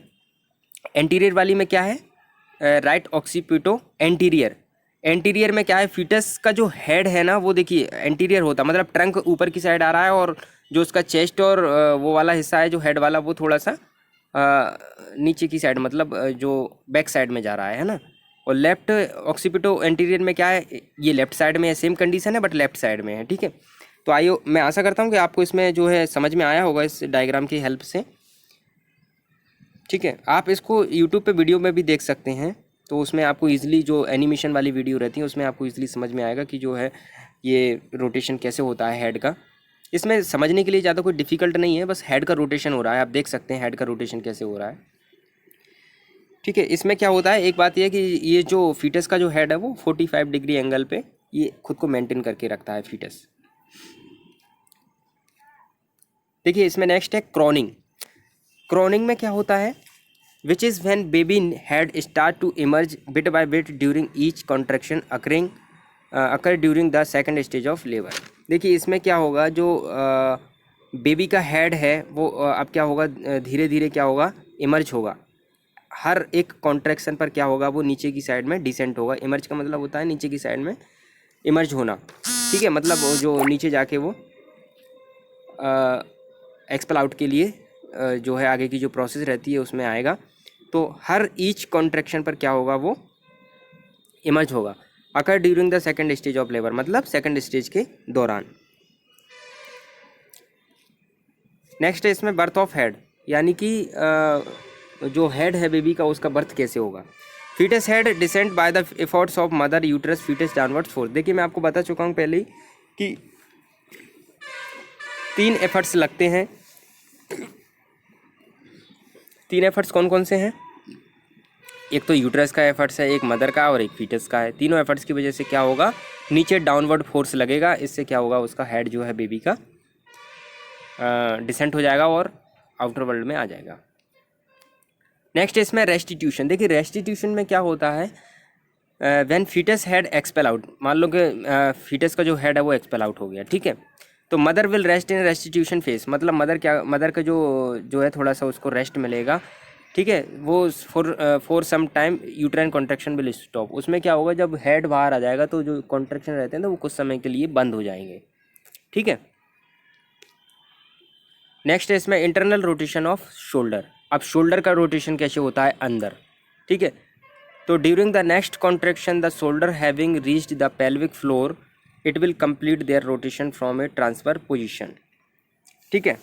एंटीरियर वाली में क्या है, राइट ऑक्सीपिटो एंटीरियर। एंटीरियर में क्या है, फीटस का जो हेड है ना वो देखिए एंटीरियर होता है, मतलब ट्रंक ऊपर की साइड आ रहा है और जो उसका चेस्ट और वो वाला हिस्सा है जो हेड वाला वो थोड़ा सा नीचे की साइड, मतलब जो बैक साइड में जा रहा है ना। और लेफ्ट ऑक्सीपिटो एंटीरियर में क्या है, ये लेफ्ट साइड में है, सेम कंडीशन है बट लेफ्ट साइड में है। ठीक है, तो आइए मैं आशा करता हूँ कि आपको इसमें जो है समझ में आया होगा इस डायग्राम की हेल्प से। ठीक है, आप इसको यूट्यूब पे वीडियो में भी देख सकते हैं, तो उसमें आपको ईजिली जो एनिमेशन वाली वीडियो रहती है उसमें आपको ईजिली समझ में आएगा कि जो है ये रोटेशन कैसे होता है हेड का। इसमें समझने के लिए ज़्यादा कोई डिफ़िकल्ट नहीं है, बस हेड का रोटेशन हो रहा है, आप देख सकते हैं हेड का रोटेशन कैसे हो रहा है। ठीक है, इसमें क्या होता है, एक बात यह है कि ये जो फीटस का जो हेड है वो 45 डिग्री एंगल पे ये खुद को मेंटेन करके रखता है फीटस। देखिए इसमें नेक्स्ट है क्रॉनिंग। क्रॉनिंग में क्या होता है, which is when baby head start to emerge bit by bit during each contraction occur during the second stage of labour. देखिए इसमें क्या होगा, जो बेबी का हेड है वो अब क्या होगा, धीरे धीरे क्या होगा, इमर्ज होगा। हर एक कॉन्ट्रैक्शन पर क्या होगा, वो नीचे की साइड में डिसेंट होगा। इमर्ज का मतलब होता है नीचे की साइड में इमर्ज होना। ठीक है, मतलब वो जो नीचे जाके वो एक्सपेल आउट के लिए जो है आगे की जो प्रोसेस रहती है उसमें आएगा। तो हर ईच कॉन्ट्रैक्शन पर क्या होगा, वो इमर्ज होगा। अकर during the second stage of labour, मतलब सेकंड स्टेज के दौरान। नेक्स्ट है इसमें बर्थ ऑफ हेड, यानी कि जो हेड है बेबी का उसका बर्थ कैसे होगा। Foetus head descent by the efforts of mother uterus foetus downward force. देखिए मैं आपको बता चुका हूँ पहले ही कि 3 एफर्ट्स लगते हैं। 3 एफर्ट्स कौन कौन से हैं, एक तो यूट्रस का एफर्ट्स है, एक मदर का और एक फीटस का है। तीनों एफर्ट्स की वजह से क्या होगा, नीचे डाउनवर्ड फोर्स लगेगा, इससे क्या होगा, उसका हेड जो है बेबी का डिसेंट हो जाएगा और आउटर वर्ल्ड में आ जाएगा। नेक्स्ट इसमें रेस्टिट्यूशन। देखिए रेस्टिट्यूशन में क्या होता है, when foetus head expel out, मान लो कि फीटस का जो हेड है वो एक्सपेल आउट हो गया, ठीक है, तो mother will rest in restitution face, मतलब मदर का जो है थोड़ा सा उसको रेस्ट मिलेगा, ठीक है, वो for some time uterine contraction will stop. उसमें क्या होगा, जब हेड बाहर आ जाएगा तो जो कॉन्ट्रैक्शन रहते हैं ना वो कुछ समय के लिए बंद हो जाएंगे, ठीक है। नेक्स्ट है इसमें इंटरनल रोटेशन ऑफ शोल्डर। अब शोल्डर का रोटेशन कैसे होता है, अंदर, ठीक है। तो during the next contraction the shoulder having reached the pelvic floor it will complete their rotation from A transfer position, ठीक है।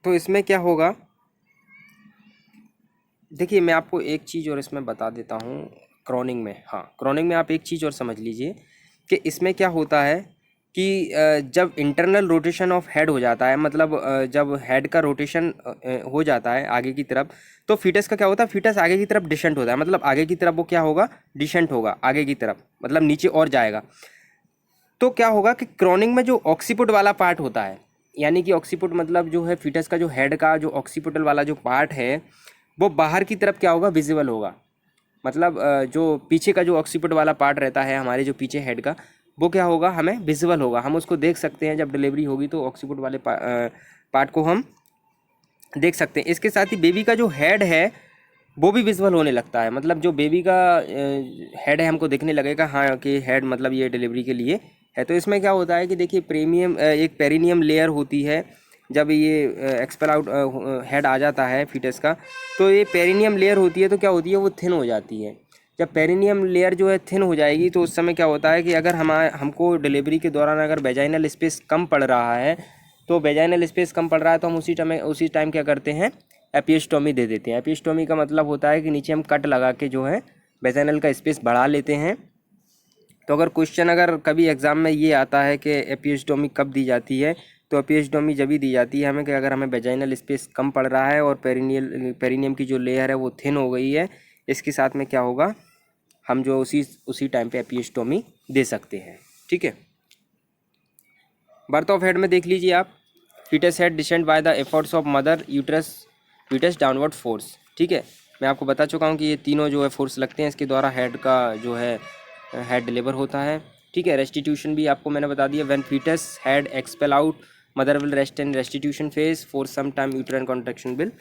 तो इसमें क्या होगा, देखिए मैं आपको एक चीज़ और इसमें बता देता हूँ क्रॉनिंग में। हाँ, क्रॉनिंग में आप एक चीज़ और समझ लीजिए कि इसमें क्या होता है कि जब इंटरनल रोटेशन ऑफ हेड हो जाता है, मतलब जब हेड का रोटेशन हो जाता है आगे की तरफ, तो फीटस का क्या होता है, फीटस आगे की तरफ डिसेंट होता है, मतलब आगे की तरफ वो क्या होगा, डिसेंट होगा आगे की तरफ, मतलब नीचे और जाएगा। तो क्या होगा कि क्रॉनिंग में जो ऑक्सीपुट वाला पार्ट होता है, यानी कि ऑक्सीपुट मतलब जो है फीटस का जो हेड का जो ऑक्सीपुटल वाला जो पार्ट है वो बाहर की तरफ क्या होगा, विजिबल होगा। मतलब जो पीछे का जो ऑक्सीपुट वाला पार्ट रहता है हमारे जो पीछे हेड का, वो क्या होगा, हमें विजिबल होगा, हम उसको देख सकते हैं। जब डिलीवरी होगी तो ऑक्सीपुट वाले पार्ट को हम देख सकते हैं। इसके साथ ही बेबी का जो हेड है वो भी विजुअल होने लगता है, मतलब जो बेबी का हेड है हमको दिखने लगेगा, हाँ कि हेड मतलब ये डिलीवरी के लिए है। तो इसमें क्या होता है कि देखिए एक पेरिनियम लेयर होती है, जब ये एक्सपेल आउट हेड आ जाता है फीटस का, तो ये पेरिनियम लेयर होती है, तो क्या होती है, वो थिन हो जाती है। जब पेरिनियम लेयर जो है थिन हो जाएगी तो उस समय क्या होता है कि अगर हमको डिलीवरी के दौरान अगर वेजाइनल स्पेस कम पड़ रहा है, तो वेजाइनल स्पेस कम पड़ रहा है तो हम उसी टाइम क्या करते हैं, एपियोस्टोमी दे देते हैं। एपियोस्टोमी का मतलब होता है कि नीचे हम कट लगा के जो है वेजाइनल का स्पेस बढ़ा लेते हैं। तो अगर क्वेश्चन अगर कभी एग्ज़ाम में ये आता है कि एपियोस्टोमी कब दी जाती है, तो एपियोस्टोमी जब भी दी जाती है हमें कि अगर हमें वेजाइनल स्पेस कम पड़ रहा है और पेरिनियम की जो लेयर है वो थिन हो गई है, इसके साथ में क्या होगा, हम जो उसी टाइम पे एपियोस्टोमी दे सकते हैं, ठीक है। बर्थ ऑफ हेड में देख लीजिए आप, foetus head descend by the efforts of mother uterus foetus downward force, ठीक है। मैं आपको बता चुका हूँ कि ये तीनों जो है फोर्स लगते हैं, इसके द्वारा हेड का जो है हेड डिलीवर होता है, ठीक है। रेस्टिट्यूशन भी आपको मैंने बता दिया, when foetus head expel out mother will rest in restitution phase for some time uterine contraction will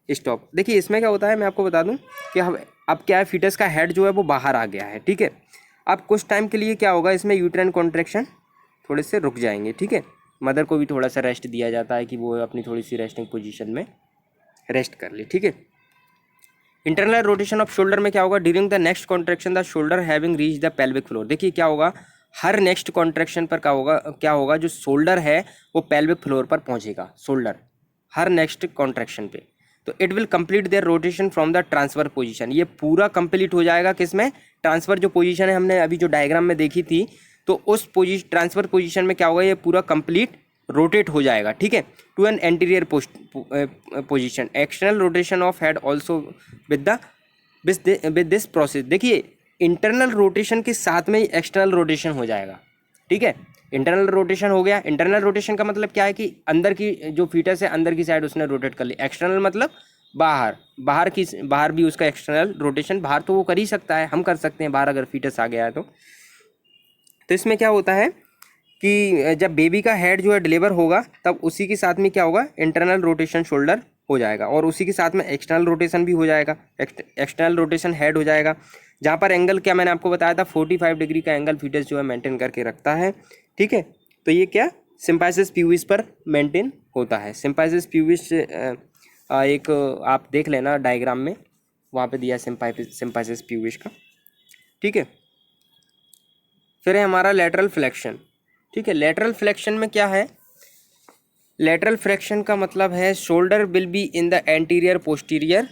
stop. देखिए इसमें क्या होता है, मैं आपको बता दूं कि अब क्या है, फीटस का हेड जो है वो बाहर आ गया है, ठीक है। अब कुछ टाइम के लिए क्या होगा, इसमें यूट्राइन कॉन्ट्रैक्शन थोड़े से रुक जाएंगे, ठीक है। मदर को भी थोड़ा सा रेस्ट दिया जाता है कि वो अपनी थोड़ी सी रेस्टिंग पोजीशन में रेस्ट कर ले, ठीक है। इंटरनल रोटेशन ऑफ शोल्डर में क्या होगा, during the next contraction the shoulder having reach the pelvic floor. देखिए क्या होगा, हर नेक्स्ट कॉन्ट्रैक्शन पर क्या होगा, जो शोल्डर है वो पेल्विक फ्लोर पर पहुंचेगा, शोल्डर हर नेक्स्ट कॉन्ट्रैक्शन पे। तो it will complete their rotation from the transfer position. ये पूरा कंप्लीट हो जाएगा किसमें, ट्रांसफर जो पोजीशन है हमने अभी जो डायग्राम में देखी थी, तो उस ट्रांसफर पोजीशन में क्या होगा, ये पूरा कंप्लीट रोटेट हो जाएगा, ठीक है, to an anterior position. External rotation of head also with this process. देखिए इंटरनल रोटेशन के साथ में ही एक्सटर्नल रोटेशन हो जाएगा, ठीक है। इंटरनल रोटेशन हो गया, इंटरनल रोटेशन का मतलब क्या है कि अंदर की जो फीटस है अंदर की साइड उसने रोटेट कर ली। एक्सटर्नल मतलब बाहर भी उसका एक्सटर्नल रोटेशन, बाहर तो वो कर ही सकता है, हम कर सकते हैं बाहर अगर फीटस आ गया है तो इसमें क्या होता है कि जब बेबी का हेड जो है डिलीवर होगा तब उसी के साथ में क्या होगा, इंटरनल रोटेशन शोल्डर हो जाएगा और उसी के साथ में एक्सटर्नल रोटेशन भी हो जाएगा। एक्सटर्नल रोटेशन हेड हो जाएगा, जहाँ पर एंगल क्या मैंने आपको बताया था 45 डिग्री का एंगल फीटस जो है मेंटेन करके रखता है, ठीक है। तो ये क्या सिम्पाइसिस प्यूबिस पर मेंटेन होता है। सिम्पाइसिस प्यूबिस एक आप देख लेना डायग्राम में, वहाँ पे दिया है सिम्पाइसिस प्यूबिस का, ठीक है। फिर है हमारा लेटरल फ्लेक्शन, ठीक है। लेटरल फ्लेक्शन में क्या है? लेटरल फ्लेक्शन का मतलब है shoulder will be in the anterior posterior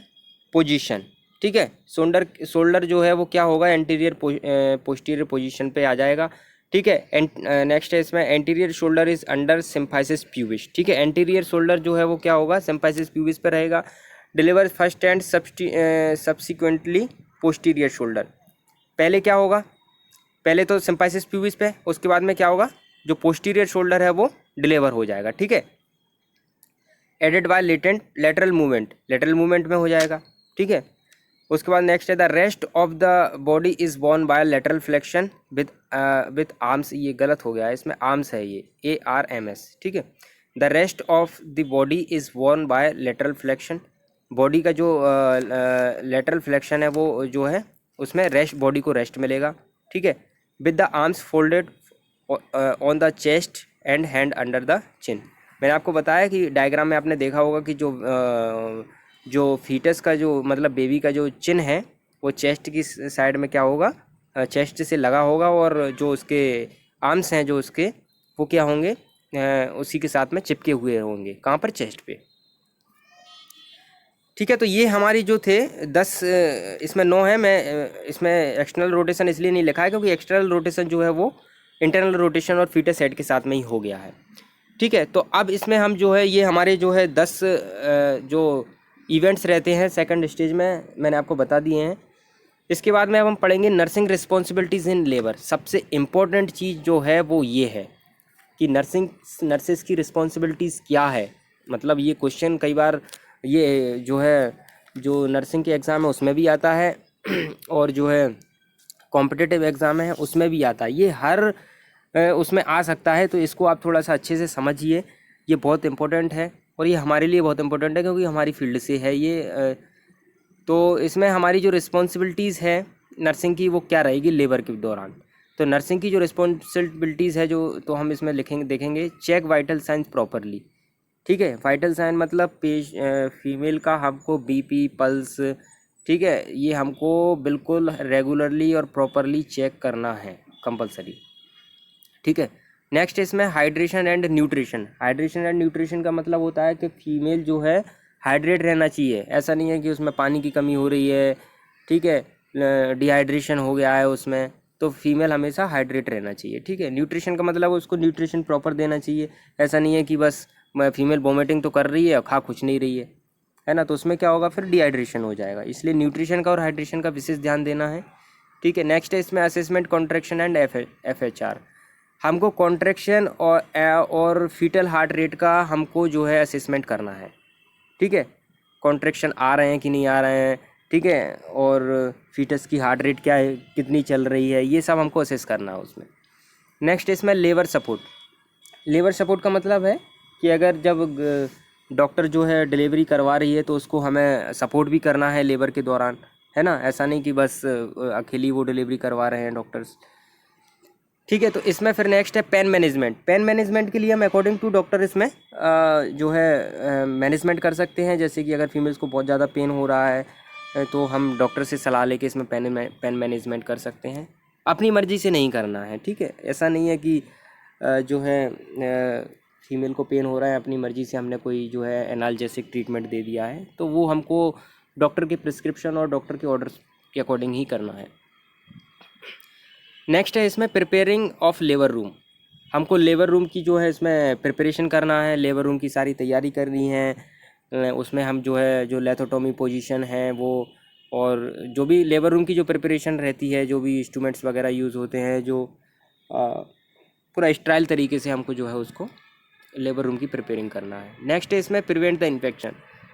position, ठीक है। शोल्डर जो है वो क्या होगा, एंटीरियर पोस्टीरियर पोजीशन पे आ जाएगा, ठीक है। नेक्स्ट है इसमें anterior shoulder is under symphysis pubis, ठीक है। एंटीरियर शोल्डर जो है वो क्या होगा, सिम्फाइसिस प्यूबिस पे रहेगा। Deliver first and subsequently posterior shoulder, पहले क्या होगा, पहले तो सिम्फाइसिस प्यूबिस पे, उसके बाद में क्या होगा, जो पोस्टीरियर शोल्डर है वो डिलीवर हो जाएगा, ठीक है। Aided by latent lateral movement में हो जाएगा, ठीक है। उसके बाद नेक्स्ट है the rest of the body is born by lateral flexion with arms, ये गलत हो गया है, इसमें आर्म्स है, ये ARMS, ठीक है। The rest of the body is born by lateral flexion, body का जो लेटरल फ्लेक्शन है वो जो है उसमें रेस्ट, बॉडी को रेस्ट मिलेगा, ठीक है। With the arms folded on the chest and hand under the chin. मैंने आपको बताया कि डायग्राम में आपने देखा होगा कि जो फीटस का जो मतलब बेबी का जो चिन है वो चेस्ट की साइड में क्या होगा, चेस्ट से लगा होगा, और जो उसके आर्म्स हैं जो उसके वो क्या होंगे, उसी के साथ में चिपके हुए होंगे, कहाँ पर, चेस्ट पे, ठीक है। तो ये हमारी जो थे 10, इसमें 9 है। मैं इसमें एक्सटर्नल रोटेशन इसलिए नहीं लिखा है क्योंकि एक्सटर्नल रोटेशन जो है वो इंटरनल रोटेशन और फीटस हेड के साथ में ही हो गया है, ठीक है। तो अब इसमें हम जो है ये हमारे जो है 10 जो इवेंट्स रहते हैं सेकंड स्टेज में, मैंने आपको बता दिए हैं। इसके बाद में अब हम पढ़ेंगे नर्सिंग रिस्पॉन्सिबिलिटीज़ इन लेबर। सबसे इम्पोर्टेंट चीज़ जो है वो ये है कि नर्सेस की रिस्पॉन्सिबिलिटीज़ क्या है। मतलब ये क्वेश्चन कई बार ये जो है जो नर्सिंग के एग्ज़ाम है उसमें भी आता है और जो है कॉम्पिटिटिव एग्ज़ाम है उसमें भी आता है, ये हर उसमें आ सकता है। तो इसको आप थोड़ा सा अच्छे से समझिए, ये बहुत इम्पोर्टेंट है और ये हमारे लिए बहुत इम्पोर्टेंट है क्योंकि हमारी फील्ड से है ये। तो इसमें हमारी जो रिस्पॉन्सिबिलिटीज़ है नर्सिंग की वो क्या रहेगी लेबर के दौरान। तो नर्सिंग की जो रिस्पॉन्सिबिलिटीज़ है जो, तो हम इसमें लिखेंगे, देखेंगे चेक वाइटल साइंस प्रॉपरली, ठीक है। वाइटल साइन मतलब फीमेल का हमको BP पल्स, ठीक है, ये हमको बिल्कुल रेगुलरली और प्रॉपरली चेक करना है, कंपलसरी, ठीक है। नेक्स्ट इसमें हाइड्रेशन एंड न्यूट्रिशन का मतलब होता है कि फीमेल जो है हाइड्रेट रहना चाहिए। ऐसा नहीं है कि उसमें पानी की कमी हो रही है, ठीक है, डिहाइड्रेशन हो गया है उसमें, तो फीमेल हमेशा हाइड्रेट रहना चाहिए, ठीक है। न्यूट्रिशन का मतलब उसको न्यूट्रिशन प्रॉपर देना चाहिए। ऐसा नहीं है कि बस फीमेल वोमिटिंग तो कर रही है और खा कुछ नहीं रही है ना, तो उसमें क्या होगा, फिर डिहाइड्रेशन हो जाएगा। इसलिए न्यूट्रिशन का और हाइड्रेशन का विशेष ध्यान देना है, ठीक है। नेक्स्ट है इसमें असेसमेंट कॉन्ट्रैक्शन एंड FHR। हमको कॉन्ट्रैक्शन और फीटल हार्ट रेट का हमको जो है असेसमेंट करना है, ठीक है। कॉन्ट्रैक्शन आ रहे हैं कि नहीं आ रहे हैं, ठीक है, और फीटस की हार्ट रेट क्या है, कितनी चल रही है, ये सब हमको असेस करना है उसमें। नेक्स्ट इसमें लेबर सपोर्ट का मतलब है कि अगर जब डॉक्टर जो है डिलीवरी करवा रही है तो उसको हमें सपोर्ट भी करना है लेबर के दौरान, है ना। ऐसा नहीं कि बस अकेली वो डिलीवरी करवा रहे हैं डॉक्टर्स, ठीक है। तो इसमें फिर नेक्स्ट है पेन मैनेजमेंट के लिए हम अकॉर्डिंग टू डॉक्टर इसमें जो है मैनेजमेंट कर सकते हैं। जैसे कि अगर फीमेल्स को बहुत ज़्यादा पेन हो रहा है तो हम डॉक्टर से सलाह लेके इसमें पेन मैनेजमेंट कर सकते हैं। अपनी मर्ज़ी से नहीं करना है, ठीक है। ऐसा नहीं है कि जो है फीमेल को पेन हो रहा है, अपनी मर्ज़ी से हमने कोई जो है एनाल्जेसिक ट्रीटमेंट दे दिया है, तो वो हमको डॉक्टर के प्रिस्क्रिप्शन और डॉक्टर के ऑर्डर के अकॉर्डिंग ही करना है। नेक्स्ट है इसमें प्रिपेयरिंग ऑफ लेबर रूम। हमको लेबर रूम की जो है इसमें प्रिपरेशन करना है, लेबर रूम की सारी तैयारी करनी है। उसमें हम जो है जो लेथोटोमी पोजीशन है वो, और जो भी लेबर रूम की जो प्रिपरेशन रहती है, जो भी इंस्ट्रूमेंट्स वगैरह यूज़ होते हैं, जो पूरा स्टाइल तरीके से हमको जो है उसको लेबर रूम की प्रिपेयरिंग करना है। नेक्स्ट है इसमें प्रिवेंट द इन्फेक्शन।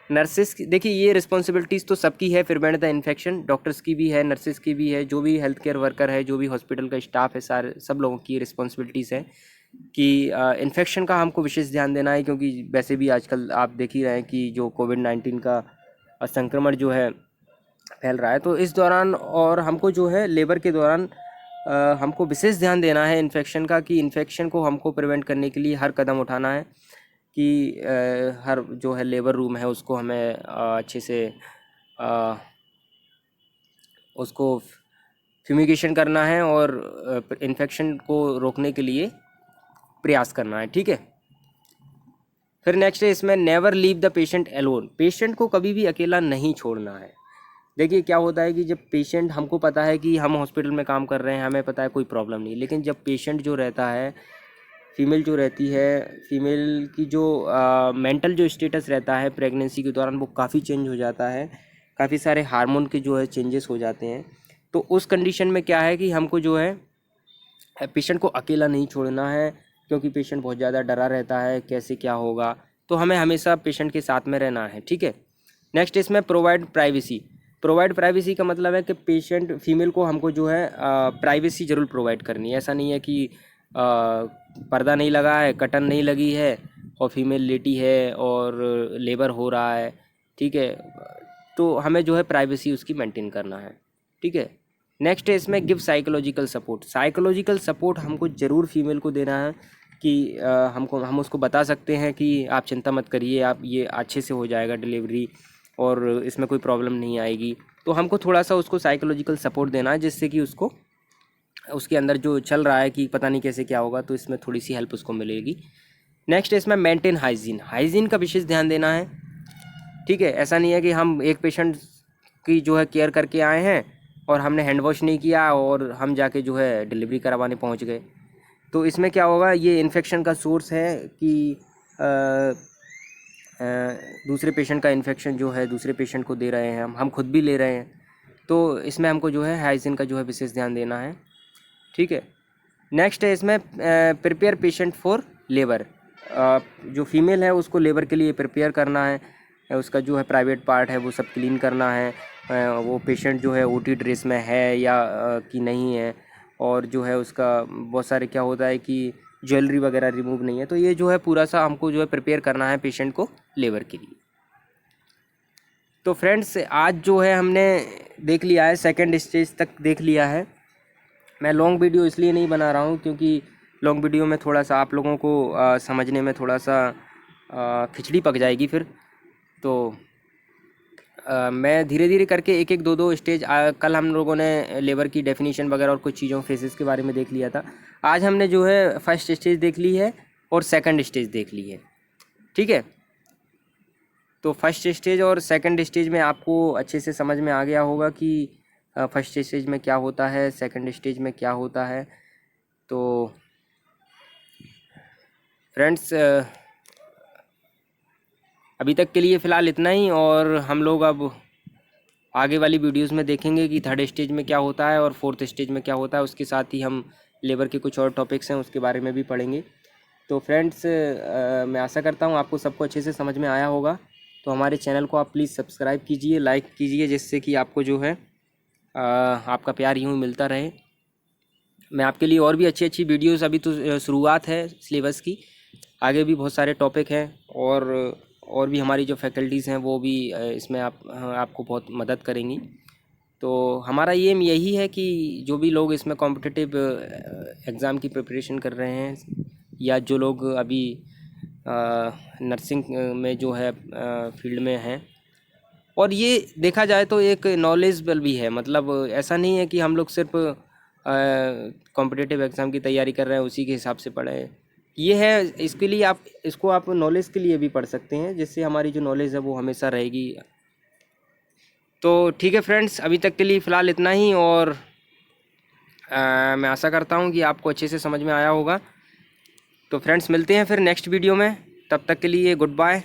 नर्सेस की, देखिए ये रिस्पॉन्सिबिलिटीज़ तो सबकी है, प्रिवेंट द इन्फेक्शन डॉक्टर्स की भी है, नर्सेस की भी है, जो भी हेल्थ केयर वर्कर है, जो भी हॉस्पिटल का स्टाफ है, सारे सब लोगों की रिस्पॉन्सिबिलिटीज़ है कि इन्फेक्शन का हमको विशेष ध्यान देना है। क्योंकि वैसे भी आजकल आप देख ही रहे हैं कि जो कोविड-19 का संक्रमण जो है फैल रहा है, तो इस दौरान और हमको जो है लेबर के दौरान हमको विशेष ध्यान देना है इन्फेक्शन का, कि इन्फेक्शन को हमको प्रिवेंट करने के लिए हर कदम उठाना है, कि हर जो है लेबर रूम है उसको हमें अच्छे से उसको फ्यूमिगेशन करना है और इन्फेक्शन को रोकने के लिए प्रयास करना है। ठीक है। फिर नेक्स्ट है इसमें never leave the patient alone. Patient को कभी भी अकेला नहीं छोड़ना है। देखिए क्या होता है कि जब पेशेंट, हमको पता है कि हम हॉस्पिटल में काम कर रहे हैं, हमें पता है कोई प्रॉब्लम नहीं, लेकिन जब पेशेंट जो रहता है, फीमेल जो रहती है, फीमेल की जो मेंटल जो स्टेटस रहता है प्रेगनेंसी के दौरान वो काफ़ी चेंज हो जाता है, काफ़ी सारे हार्मोन के जो है चेंजेस हो जाते हैं। तो उस कंडीशन में क्या है कि हमको जो है पेशेंट को अकेला नहीं छोड़ना है, क्योंकि पेशेंट बहुत ज़्यादा डरा रहता है कैसे क्या होगा, तो हमें हमेशा पेशेंट के साथ में रहना है। ठीक है। नेक्स्ट इसमें प्रोवाइड प्राइवेसी। प्रोवाइड प्राइवेसी का मतलब है कि पेशेंट फीमेल को हमको जो है प्राइवेसी ज़रूर प्रोवाइड करनी है। ऐसा नहीं है कि पर्दा नहीं लगा है, कर्टन नहीं लगी है और फीमेल लेटी है और लेबर हो रहा है। ठीक है। तो हमें जो है प्राइवेसी उसकी मेंटेन करना है। ठीक है। नेक्स्ट है इसमें give psychological support. Psychological support हमको ज़रूर फीमेल को देना है, कि हम उसको बता सकते हैं कि आप चिंता मत करिए, आप ये अच्छे से हो जाएगा डिलीवरी और इसमें कोई प्रॉब्लम नहीं आएगी। तो हमको थोड़ा सा उसको साइकोलॉजिकल सपोर्ट देना है, जिससे कि उसको उसके अंदर जो चल रहा है कि पता नहीं कैसे क्या होगा, तो इसमें थोड़ी सी हेल्प उसको मिलेगी। नेक्स्ट इसमें मेंटेन हाइजीन। हाइजीन का विशेष ध्यान देना है। ठीक है। ऐसा नहीं है कि हम एक पेशेंट की जो है केयर करके आए हैं और हमने हैंड वॉश नहीं किया और हम जाके जो है डिलीवरी करवाने पहुंच गए, तो इसमें क्या होगा, ये इन्फेक्शन का सोर्स है कि दूसरे पेशेंट का इन्फेक्शन जो है दूसरे पेशेंट को दे रहे हैं, हम खुद भी ले रहे हैं। तो इसमें हमको जो है हाइजीन का जो है विशेष ध्यान देना है। ठीक है। नेक्स्ट है इसमें प्रिपेयर पेशेंट फॉर लेबर। जो फीमेल है उसको लेबर के लिए प्रिपेयर करना है, उसका जो है प्राइवेट पार्ट है वो सब क्लीन करना है, वो पेशेंट जो है ओटी ड्रेस में है या कि नहीं है, और जो है उसका बहुत सारे क्या होता है कि ज्वेलरी वगैरह रिमूव नहीं है। तो ये जो है पूरा सा हमको जो है प्रिपेयर करना है पेशेंट को लेबर के लिए। तो फ्रेंड्स आज जो है हमने देख लिया है, सेकंड स्टेज तक देख लिया है। मैं लॉन्ग वीडियो इसलिए नहीं बना रहा हूँ क्योंकि लॉन्ग वीडियो में थोड़ा सा आप लोगों को समझने में थोड़ा सा खिचड़ी पक जाएगी फिर। तो मैं धीरे धीरे करके एक एक दो दो स्टेज, कल हम लोगों ने लेबर की डेफिनेशन वगैरह और कुछ चीज़ों फेसेस के बारे में देख लिया था। आज हमने जो है फर्स्ट स्टेज देख ली है और सेकंड स्टेज देख ली है। ठीक है। तो फर्स्ट स्टेज और सेकंड स्टेज में आपको अच्छे से समझ में आ गया होगा कि फर्स्ट स्टेज में क्या होता है, सेकंड स्टेज में क्या होता है। तो फ्रेंड्स अभी तक के लिए फ़िलहाल इतना ही, और हम लोग अब आगे वाली वीडियोस में देखेंगे कि थर्ड स्टेज में क्या होता है और फोर्थ स्टेज में क्या होता है। उसके साथ ही हम लेबर के कुछ और टॉपिक्स हैं उसके बारे में भी पढ़ेंगे। तो फ्रेंड्स मैं आशा करता हूँ आपको सबको अच्छे से समझ में आया होगा। तो हमारे चैनल को आप प्लीज़ सब्सक्राइब कीजिए, लाइक कीजिए, जिससे कि आपको जो है आपका प्यार यूँ मिलता रहे। मैं आपके लिए और भी अच्छी अच्छी वीडियोस, अभी तो शुरुआत है सिलेबस की, आगे भी बहुत सारे टॉपिक हैं और भी हमारी जो फैकल्टीज़ हैं वो भी इसमें आपको बहुत मदद करेंगी। तो हमारा एम यही है कि जो भी लोग इसमें कॉम्पिटिटिव एग्ज़ाम की प्रिपरेशन कर रहे हैं, या जो लोग अभी नर्सिंग में जो है फील्ड में हैं, और ये देखा जाए तो एक नॉलेजेबल भी है। मतलब ऐसा नहीं है कि हम लोग सिर्फ कॉम्पिटिटिव एग्ज़ाम की तैयारी कर रहे हैं उसी के हिसाब से पढ़ें। ये है, इसके लिए आप इसको आप नॉलेज के लिए भी पढ़ सकते हैं, जिससे हमारी जो नॉलेज है वो हमेशा रहेगी। तो ठीक है फ्रेंड्स, अभी तक के लिए फ़िलहाल इतना ही, और मैं आशा करता हूँ कि आपको अच्छे से समझ में आया होगा। तो फ्रेंड्स मिलते हैं फिर नेक्स्ट वीडियो में, तब तक के लिए गुड बाय।